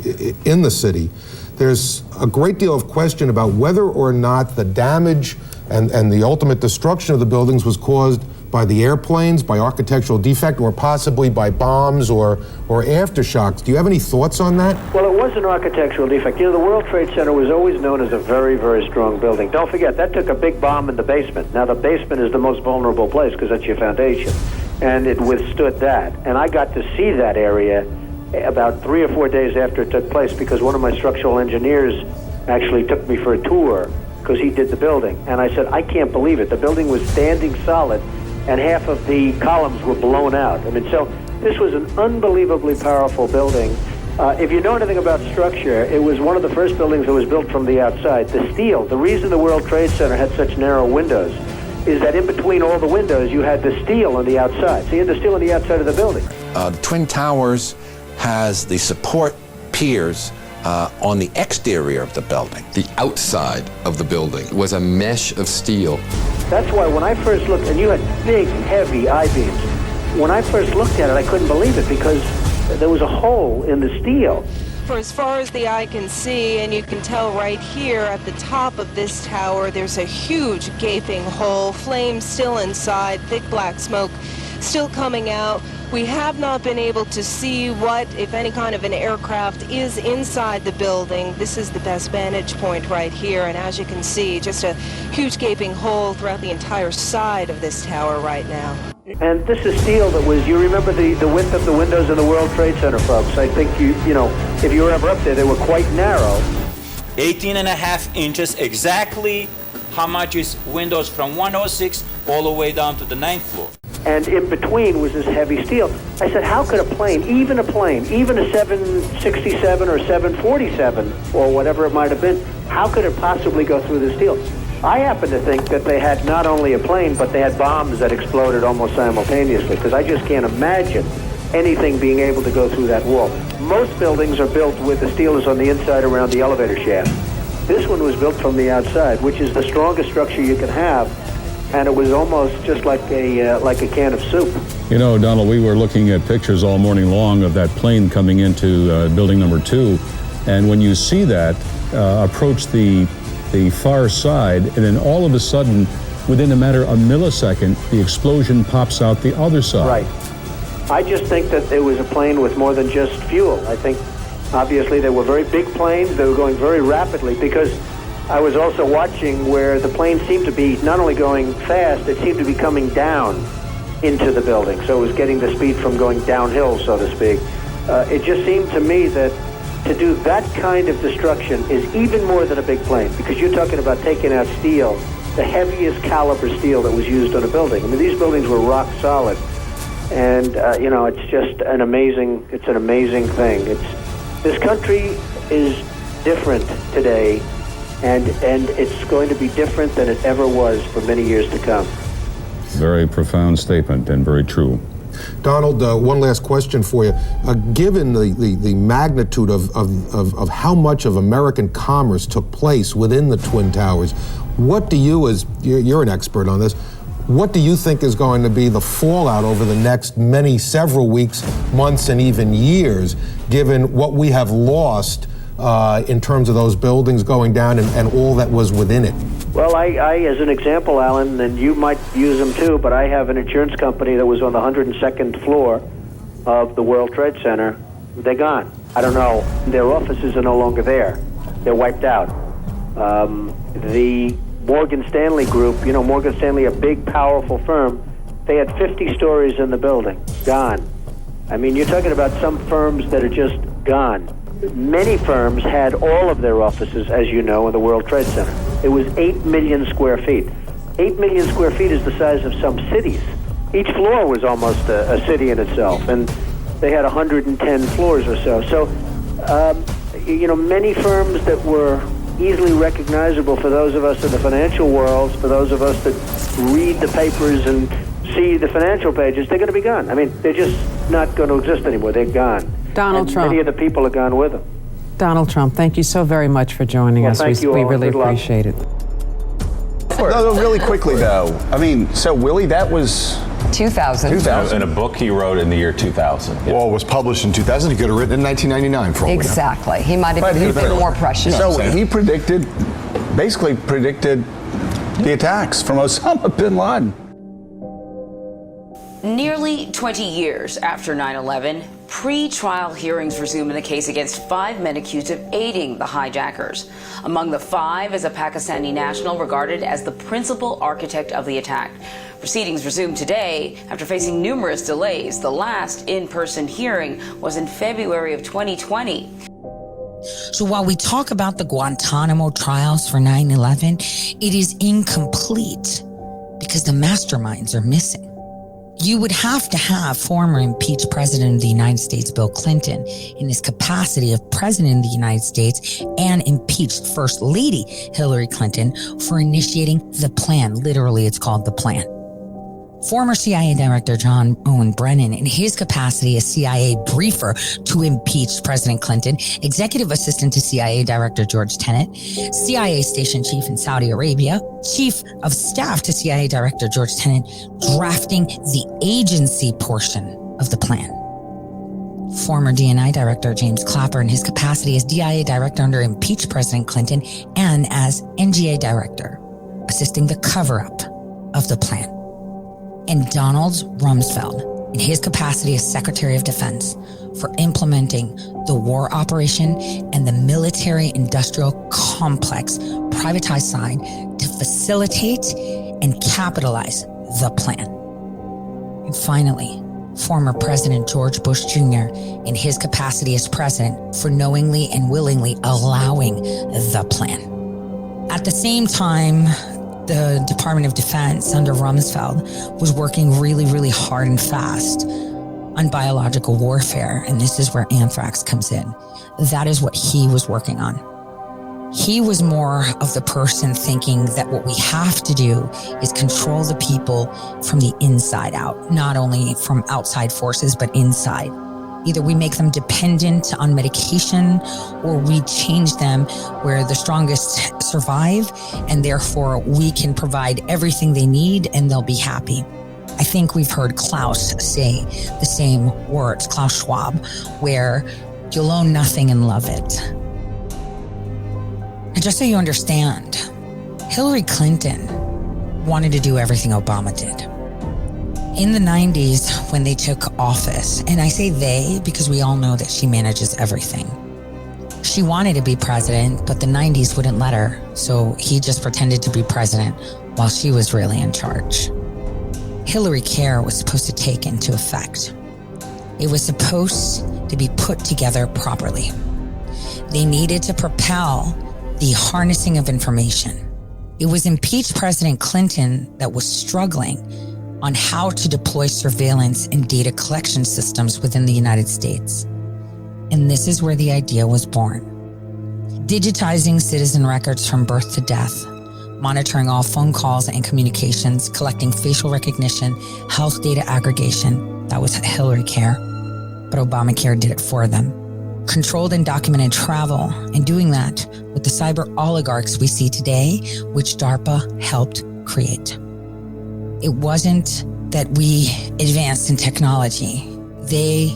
in the city. There's a great deal of question about whether or not the damage and the ultimate destruction of the buildings was caused by the airplanes, by architectural defect, or possibly by bombs or aftershocks. Do you have any thoughts on that? Well, it was an architectural defect. You know, the World Trade Center was always known as a very, very strong building. Don't forget, that took a big bomb in the basement. Now, the basement is the most vulnerable place because that's your foundation, and it withstood that. And I got to see that area about 3 or 4 days after it took place, because one of my structural engineers actually took me for a tour because he did the building. And I said, I can't believe it. The building was standing solid, and half of the columns were blown out. I mean, so this was an unbelievably powerful building. If you know anything about structure, it was one of the first buildings that was built from the outside. The steel, the reason the World Trade Center had such narrow windows is that in between all the windows, you had the steel on the outside. So you had the steel on the outside of the building. The Twin Towers has the support piers on the exterior of the building. The outside of the building was a mesh of steel. That's why when I first looked, and you had big, heavy I-beams, when I first looked at it, I couldn't believe it because there was a hole in the steel. For as far as the eye can see, and you can tell right here at the top of this tower, there's a huge gaping hole, flames still inside, thick black smoke still coming out. We have not been able to see what, if any kind of an aircraft is inside the building. This is the best vantage point right here, and as you can see, just a huge gaping hole throughout the entire side of this tower right now. And this is steel that was, you remember the width of the windows in the World Trade Center, folks. I think you know, if you were ever up there, they were quite narrow. 18.5 inches, exactly how much is windows from 106 all the way down to the 9th floor. and in between was this heavy steel. I said, how could a plane, even a 767 or 747 or whatever it might have been, how could it possibly go through the steel? I happen to think that they had not only a plane, but they had bombs that exploded almost simultaneously, because I just can't imagine anything being able to go through that wall. Most buildings are built with the steel is on the inside around the elevator shaft. This one was built from the outside, which is the strongest structure you can have, and it was almost just like a can of soup. You know, Donald, we were looking at pictures all morning long of that plane coming into building number 2, and when you see that approach the far side, and then all of a sudden, within a matter of a millisecond, the explosion pops out the other side. Right. I just think that it was a plane with more than just fuel. I think, obviously, they were very big planes. They were going very rapidly, because I was also watching where the plane seemed to be not only going fast, it seemed to be coming down into the building. So it was getting the speed from going downhill, so to speak. It just seemed to me that to do that kind of destruction is even more than a big plane, because you're talking about taking out steel, the heaviest caliber steel that was used on a building. I mean, these buildings were rock solid. And, it's just an amazing thing. This country is different today, and it's going to be different than it ever was for many years to come. Very profound statement and very true. Donald, one last question for you. Given the magnitude of how much of American commerce took place within the Twin Towers, what do you, as you're an expert on this, what do you think is going to be the fallout over the next several weeks, months, and even years, given what we have lost in terms of those buildings going down and all that was within it? Well, I, as an example, Alan, and you might use them too, but I have an insurance company that was on the 102nd floor of the World Trade Center. They're gone. I don't know. Their offices are no longer there. They're wiped out. The Morgan Stanley Group, Morgan Stanley, a big, powerful firm, they had 50 stories in the building. Gone. I mean, you're talking about some firms that are just gone. Many firms had all of their offices, as you know, in the World Trade Center. It was 8 million square feet. 8 million square feet is the size of some cities. Each floor was almost a city in itself, and they had 110 floors or so. So, many firms that were easily recognizable for those of us in the financial world, for those of us that read the papers and see the financial pages, they're going to be gone. I mean, they're just not going to exist anymore. They're gone. Donald Trump. Many of the people are gone with them. Donald Trump, thank you so very much for joining us. Thank you all. We really Good luck. appreciate it. No, really quickly, though. I mean, so Willie, that was 2000. In a book he wrote in the year 2000. Yeah. Well, it was published in 2000. He could have written it in 1999 for all we know. Exactly. He might have been more prescient. So he basically predicted the attacks from Osama bin Laden. Nearly 20 years after 9/11, pre-trial hearings resume in the case against 5 men accused of aiding the hijackers. Among the 5 is a Pakistani national regarded as the principal architect of the attack. Proceedings resumed today after facing numerous delays. The last in-person hearing was in February of 2020. So while we talk about the Guantanamo trials for 9/11, it is incomplete because the masterminds are missing. You would have to have former impeached President of the United States, Bill Clinton, in his capacity of President of the United States, and impeached First Lady Hillary Clinton for initiating the plan. Literally, it's called the plan. Former CIA Director John Owen Brennan, in his capacity as CIA briefer to impeach President Clinton, Executive Assistant to CIA Director George Tenet, CIA Station Chief in Saudi Arabia, Chief of Staff to CIA Director George Tenet, drafting the agency portion of the plan. Former DNI Director James Clapper, in his capacity as DIA Director under impeached President Clinton, and as NGA Director, assisting the cover-up of the plan. And Donald Rumsfeld, in his capacity as Secretary of Defense, for implementing the war operation and the military-industrial complex privatized side to facilitate and capitalize the plan. And finally, former President George Bush Jr., in his capacity as president, for knowingly and willingly allowing the plan. At the same time, the Department of Defense under Rumsfeld was working really, really hard and fast on biological warfare. And this is where anthrax comes in. That is what he was working on. He was more of the person thinking that what we have to do is control the people from the inside out, not only from outside forces, but inside. Either we make them dependent on medication or we change them where the strongest survive, and therefore we can provide everything they need and they'll be happy. I think we've heard Klaus say the same words, Klaus Schwab, where you'll own nothing and love it. And just so you understand, Hillary Clinton wanted to do everything Obama did. In the 90s, when they took office, and I say they because we all know that she manages everything. She wanted to be president, but the 90s wouldn't let her, so he just pretended to be president while she was really in charge. Hillary Care was supposed to take into effect. It was supposed to be put together properly. They needed to propel the harnessing of information. It was impeached President Clinton that was struggling on how to deploy surveillance and data collection systems within the United States. And this is where the idea was born. Digitizing citizen records from birth to death, monitoring all phone calls and communications, collecting facial recognition, health data aggregation. That was Hillary Care, but Obamacare did it for them. Controlled and documented travel, and doing that with the cyber oligarchs we see today, which DARPA helped create. It wasn't that we advanced in technology. They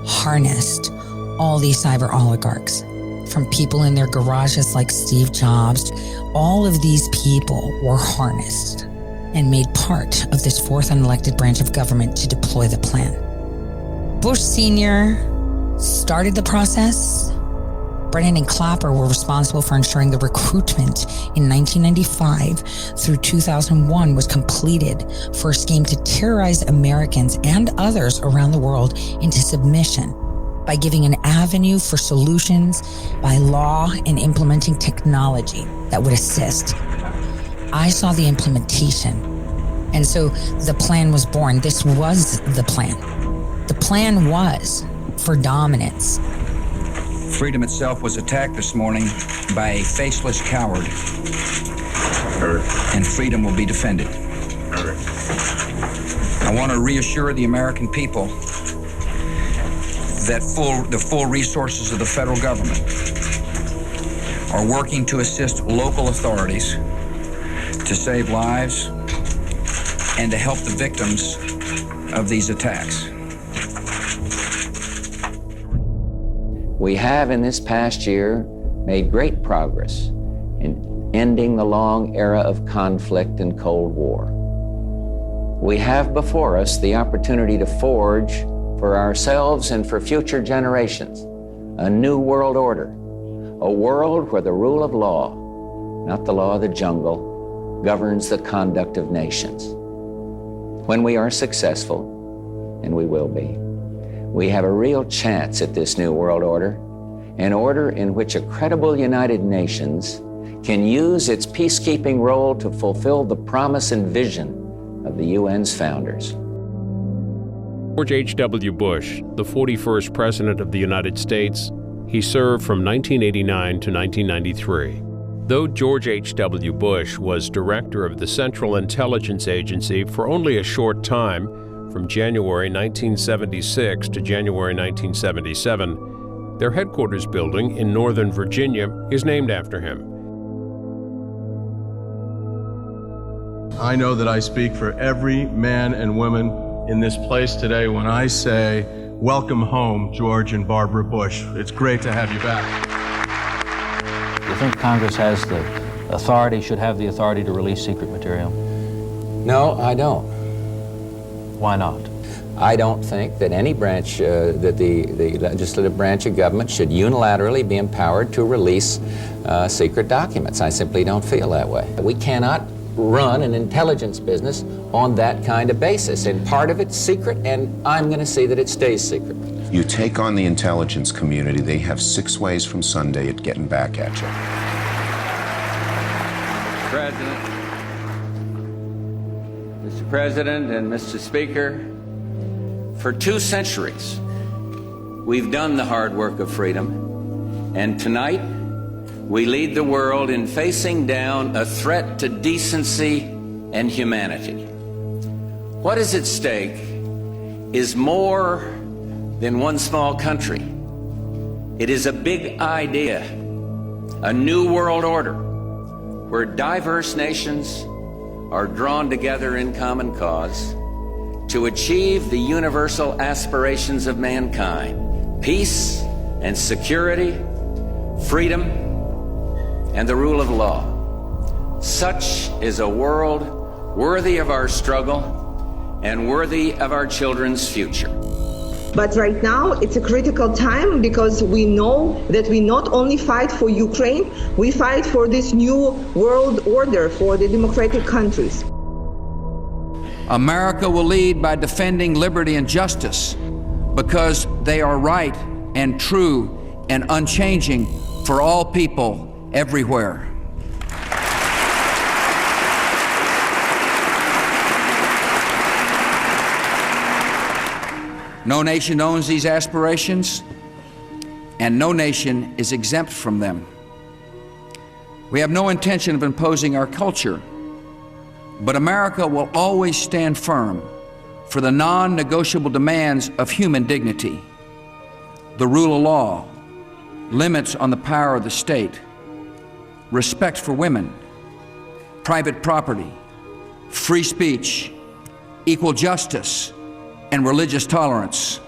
harnessed all these cyber oligarchs, from people in their garages like Steve Jobs. All of these people were harnessed and made part of this fourth unelected branch of government to deploy the plan. Bush Sr. started the process. Brennan and Clapper were responsible for ensuring the recruitment in 1995 through 2001 was completed for a scheme to terrorize Americans and others around the world into submission by giving an avenue for solutions by law and implementing technology that would assist. I saw the implementation, and so the plan was born. This was the plan. The plan was for dominance. Freedom itself was attacked this morning by a faceless coward. And freedom will be defended. I want to reassure the American people that the full resources of the federal government are working to assist local authorities to save lives and to help the victims of these attacks. We have in this past year made great progress in ending the long era of conflict and Cold War. We have before us the opportunity to forge for ourselves and for future generations a new world order, a world where the rule of law, not the law of the jungle, governs the conduct of nations. When we are successful, and we will be, we have a real chance at this new world order, an order in which a credible United Nations can use its peacekeeping role to fulfill the promise and vision of the UN's founders. George H.W. Bush, the 41st President of the United States, he served from 1989 to 1993. Though George H.W. Bush was director of the Central Intelligence Agency for only a short time, from January 1976 to January 1977, their headquarters building in Northern Virginia is named after him. I know that I speak for every man and woman in this place today when I say, welcome home, George and Barbara Bush. It's great to have you back. Do you think Congress has the authority, should have the authority to release secret material? No, I don't. Why not? I don't think that any branch, that the legislative branch of government should unilaterally be empowered to release secret documents. I simply don't feel that way. We cannot run an intelligence business on that kind of basis. And part of it's secret, and I'm going to see that it stays secret. You take on the intelligence community, they have 6 ways from Sunday at getting back at you. President, President and Mr. Speaker, for 2 centuries, we've done the hard work of freedom, and tonight we lead the world in facing down a threat to decency and humanity. What is at stake is more than one small country. It is a big idea, a new world order, where diverse nations are drawn together in common cause to achieve the universal aspirations of mankind: peace and security, freedom, and the rule of law. Such is a world worthy of our struggle and worthy of our children's future. But right now, it's a critical time because we know that we not only fight for Ukraine, we fight for this new world order for the democratic countries. America will lead by defending liberty and justice because they are right and true and unchanging for all people everywhere. No nation owns these aspirations, and no nation is exempt from them. We have no intention of imposing our culture, but America will always stand firm for the non-negotiable demands of human dignity, the rule of law, limits on the power of the state, respect for women, private property, free speech, equal justice, and religious tolerance.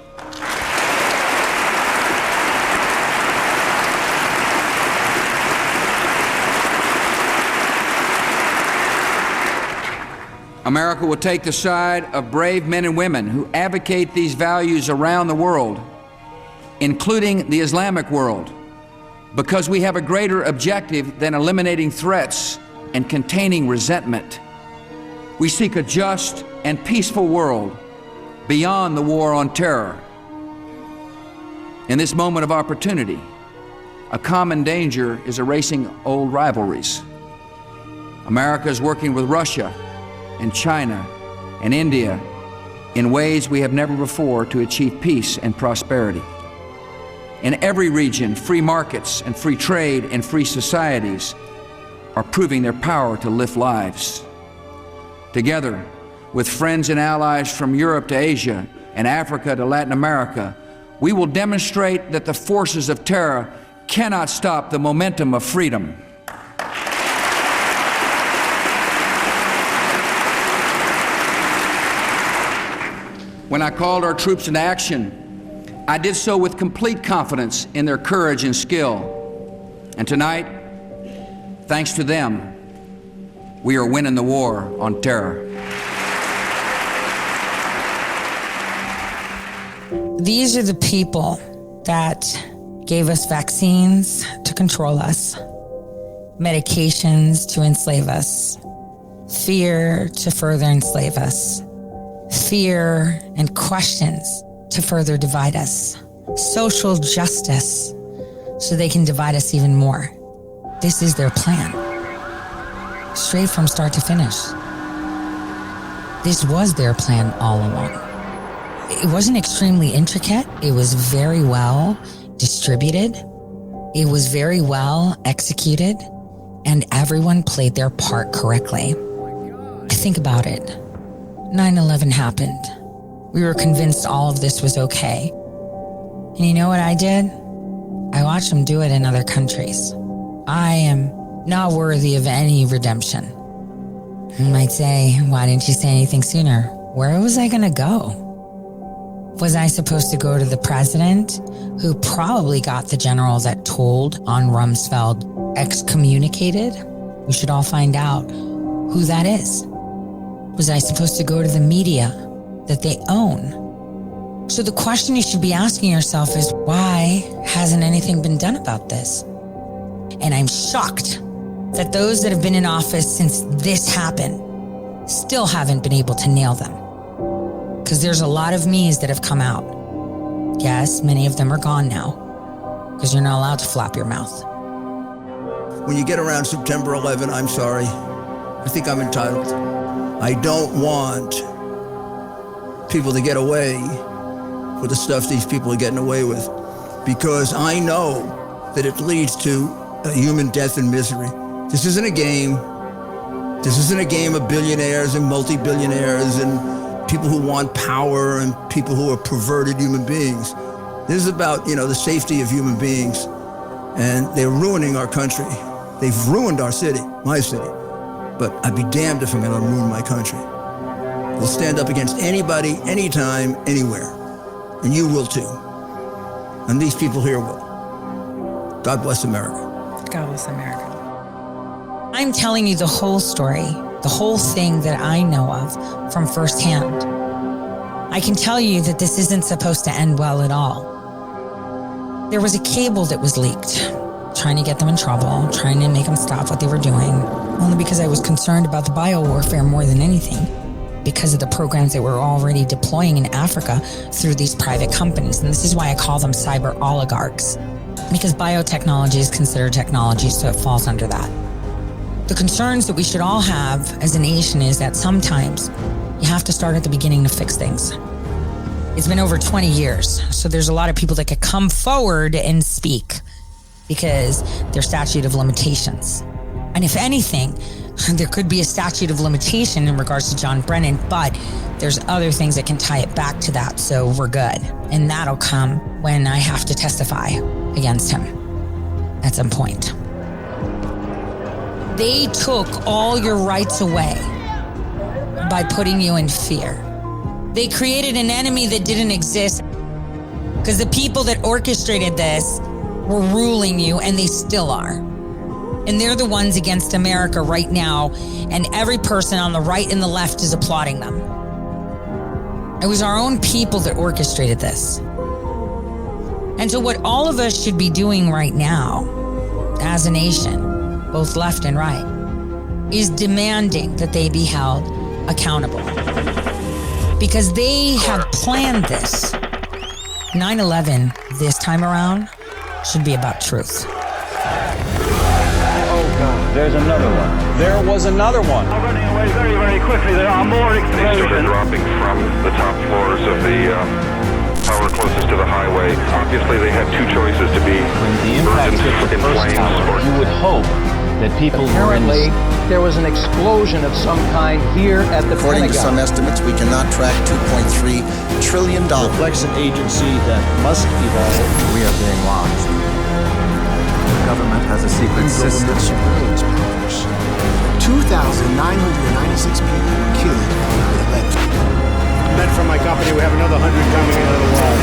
America will take the side of brave men and women who advocate these values around the world, including the Islamic world, because we have a greater objective than eliminating threats and containing resentment. We seek a just and peaceful world beyond the war on terror. In this moment of opportunity, a common danger is erasing old rivalries. America is working with Russia and China and India in ways we have never before to achieve peace and prosperity. In every region, free markets and free trade and free societies are proving their power to lift lives. Together, with friends and allies from Europe to Asia and Africa to Latin America, we will demonstrate that the forces of terror cannot stop the momentum of freedom. When I called our troops into action, I did so with complete confidence in their courage and skill. And tonight, thanks to them, we are winning the war on terror. These are the people that gave us vaccines to control us, medications to enslave us, fear to further enslave us, fear and questions to further divide us, social justice so they can divide us even more. This is their plan, straight from start to finish. This was their plan all along. It wasn't extremely intricate. It was very well distributed. It was very well executed, and everyone played their part correctly. Think about it. 9/11 happened. We were convinced all of this was okay. And you know what I did? I watched them do it in other countries. I am not worthy of any redemption. You might say, why didn't you say anything sooner? Where was I going to go? Was I supposed to go to the president, who probably got the general that told on Rumsfeld excommunicated? We should all find out who that is. Was I supposed to go to the media that they own? So the question you should be asking yourself is, why hasn't anything been done about this? And I'm shocked that those that have been in office since this happened still haven't been able to nail them. Because there's a lot of me's that have come out. Yes, many of them are gone now, because you're not allowed to flap your mouth. When you get around September 11, I'm sorry. I think I'm entitled. I don't want people to get away with the stuff these people are getting away with, because I know that it leads to human death and misery. This isn't a game. This isn't a game of billionaires and multi-billionaires and people who want power and people who are perverted human beings. This is about, the safety of human beings. And they're ruining our country. They've ruined our city, my city. But I'd be damned if I'm gonna ruin my country. We'll stand up against anybody, anytime, anywhere. And you will too. And these people here will. God bless America. God bless America. I'm telling you the whole story, the whole thing that I know of from firsthand. I can tell you that this isn't supposed to end well at all. There was a cable that was leaked, trying to get them in trouble, trying to make them stop what they were doing, only because I was concerned about the biowarfare more than anything, because of the programs that we're already deploying in Africa through these private companies. And this is why I call them cyber oligarchs, because biotechnology is considered technology, so it falls under that. The concerns that we should all have as a nation is that sometimes you have to start at the beginning to fix things. It's been over 20 years, so there's a lot of people that could come forward and speak because there's statute of limitations. And if anything, there could be a statute of limitation in regards to John Brennan, but there's other things that can tie it back to that, so we're good. And that'll come when I have to testify against him at some point. They took all your rights away by putting you in fear. They created an enemy that didn't exist because the people that orchestrated this were ruling you, and they still are. And they're the ones against America right now, and every person on the right and the left is applauding them. It was our own people that orchestrated this. And so what all of us should be doing right now as a nation, both left and right, is demanding that they be held accountable. Because they have planned this. 9/11 this time around should be about truth. Oh God, there's another one. There was another one. I'm running away very, very quickly. There are more explosions. They started dropping from the top floors of the tower closest to the highway. Obviously, they had two choices to be The impact hit the first tower. You would hope that people Apparently, there was an explosion of some kind here at the According to some Pentagon. estimates, we cannot track $2.3 trillion. reflects an agency that must evolve. We are being watched. The government has a secret system. Surveillance powers. 2,996 people were killed on 9/11. Men from my company, we have another 100 coming in a little while.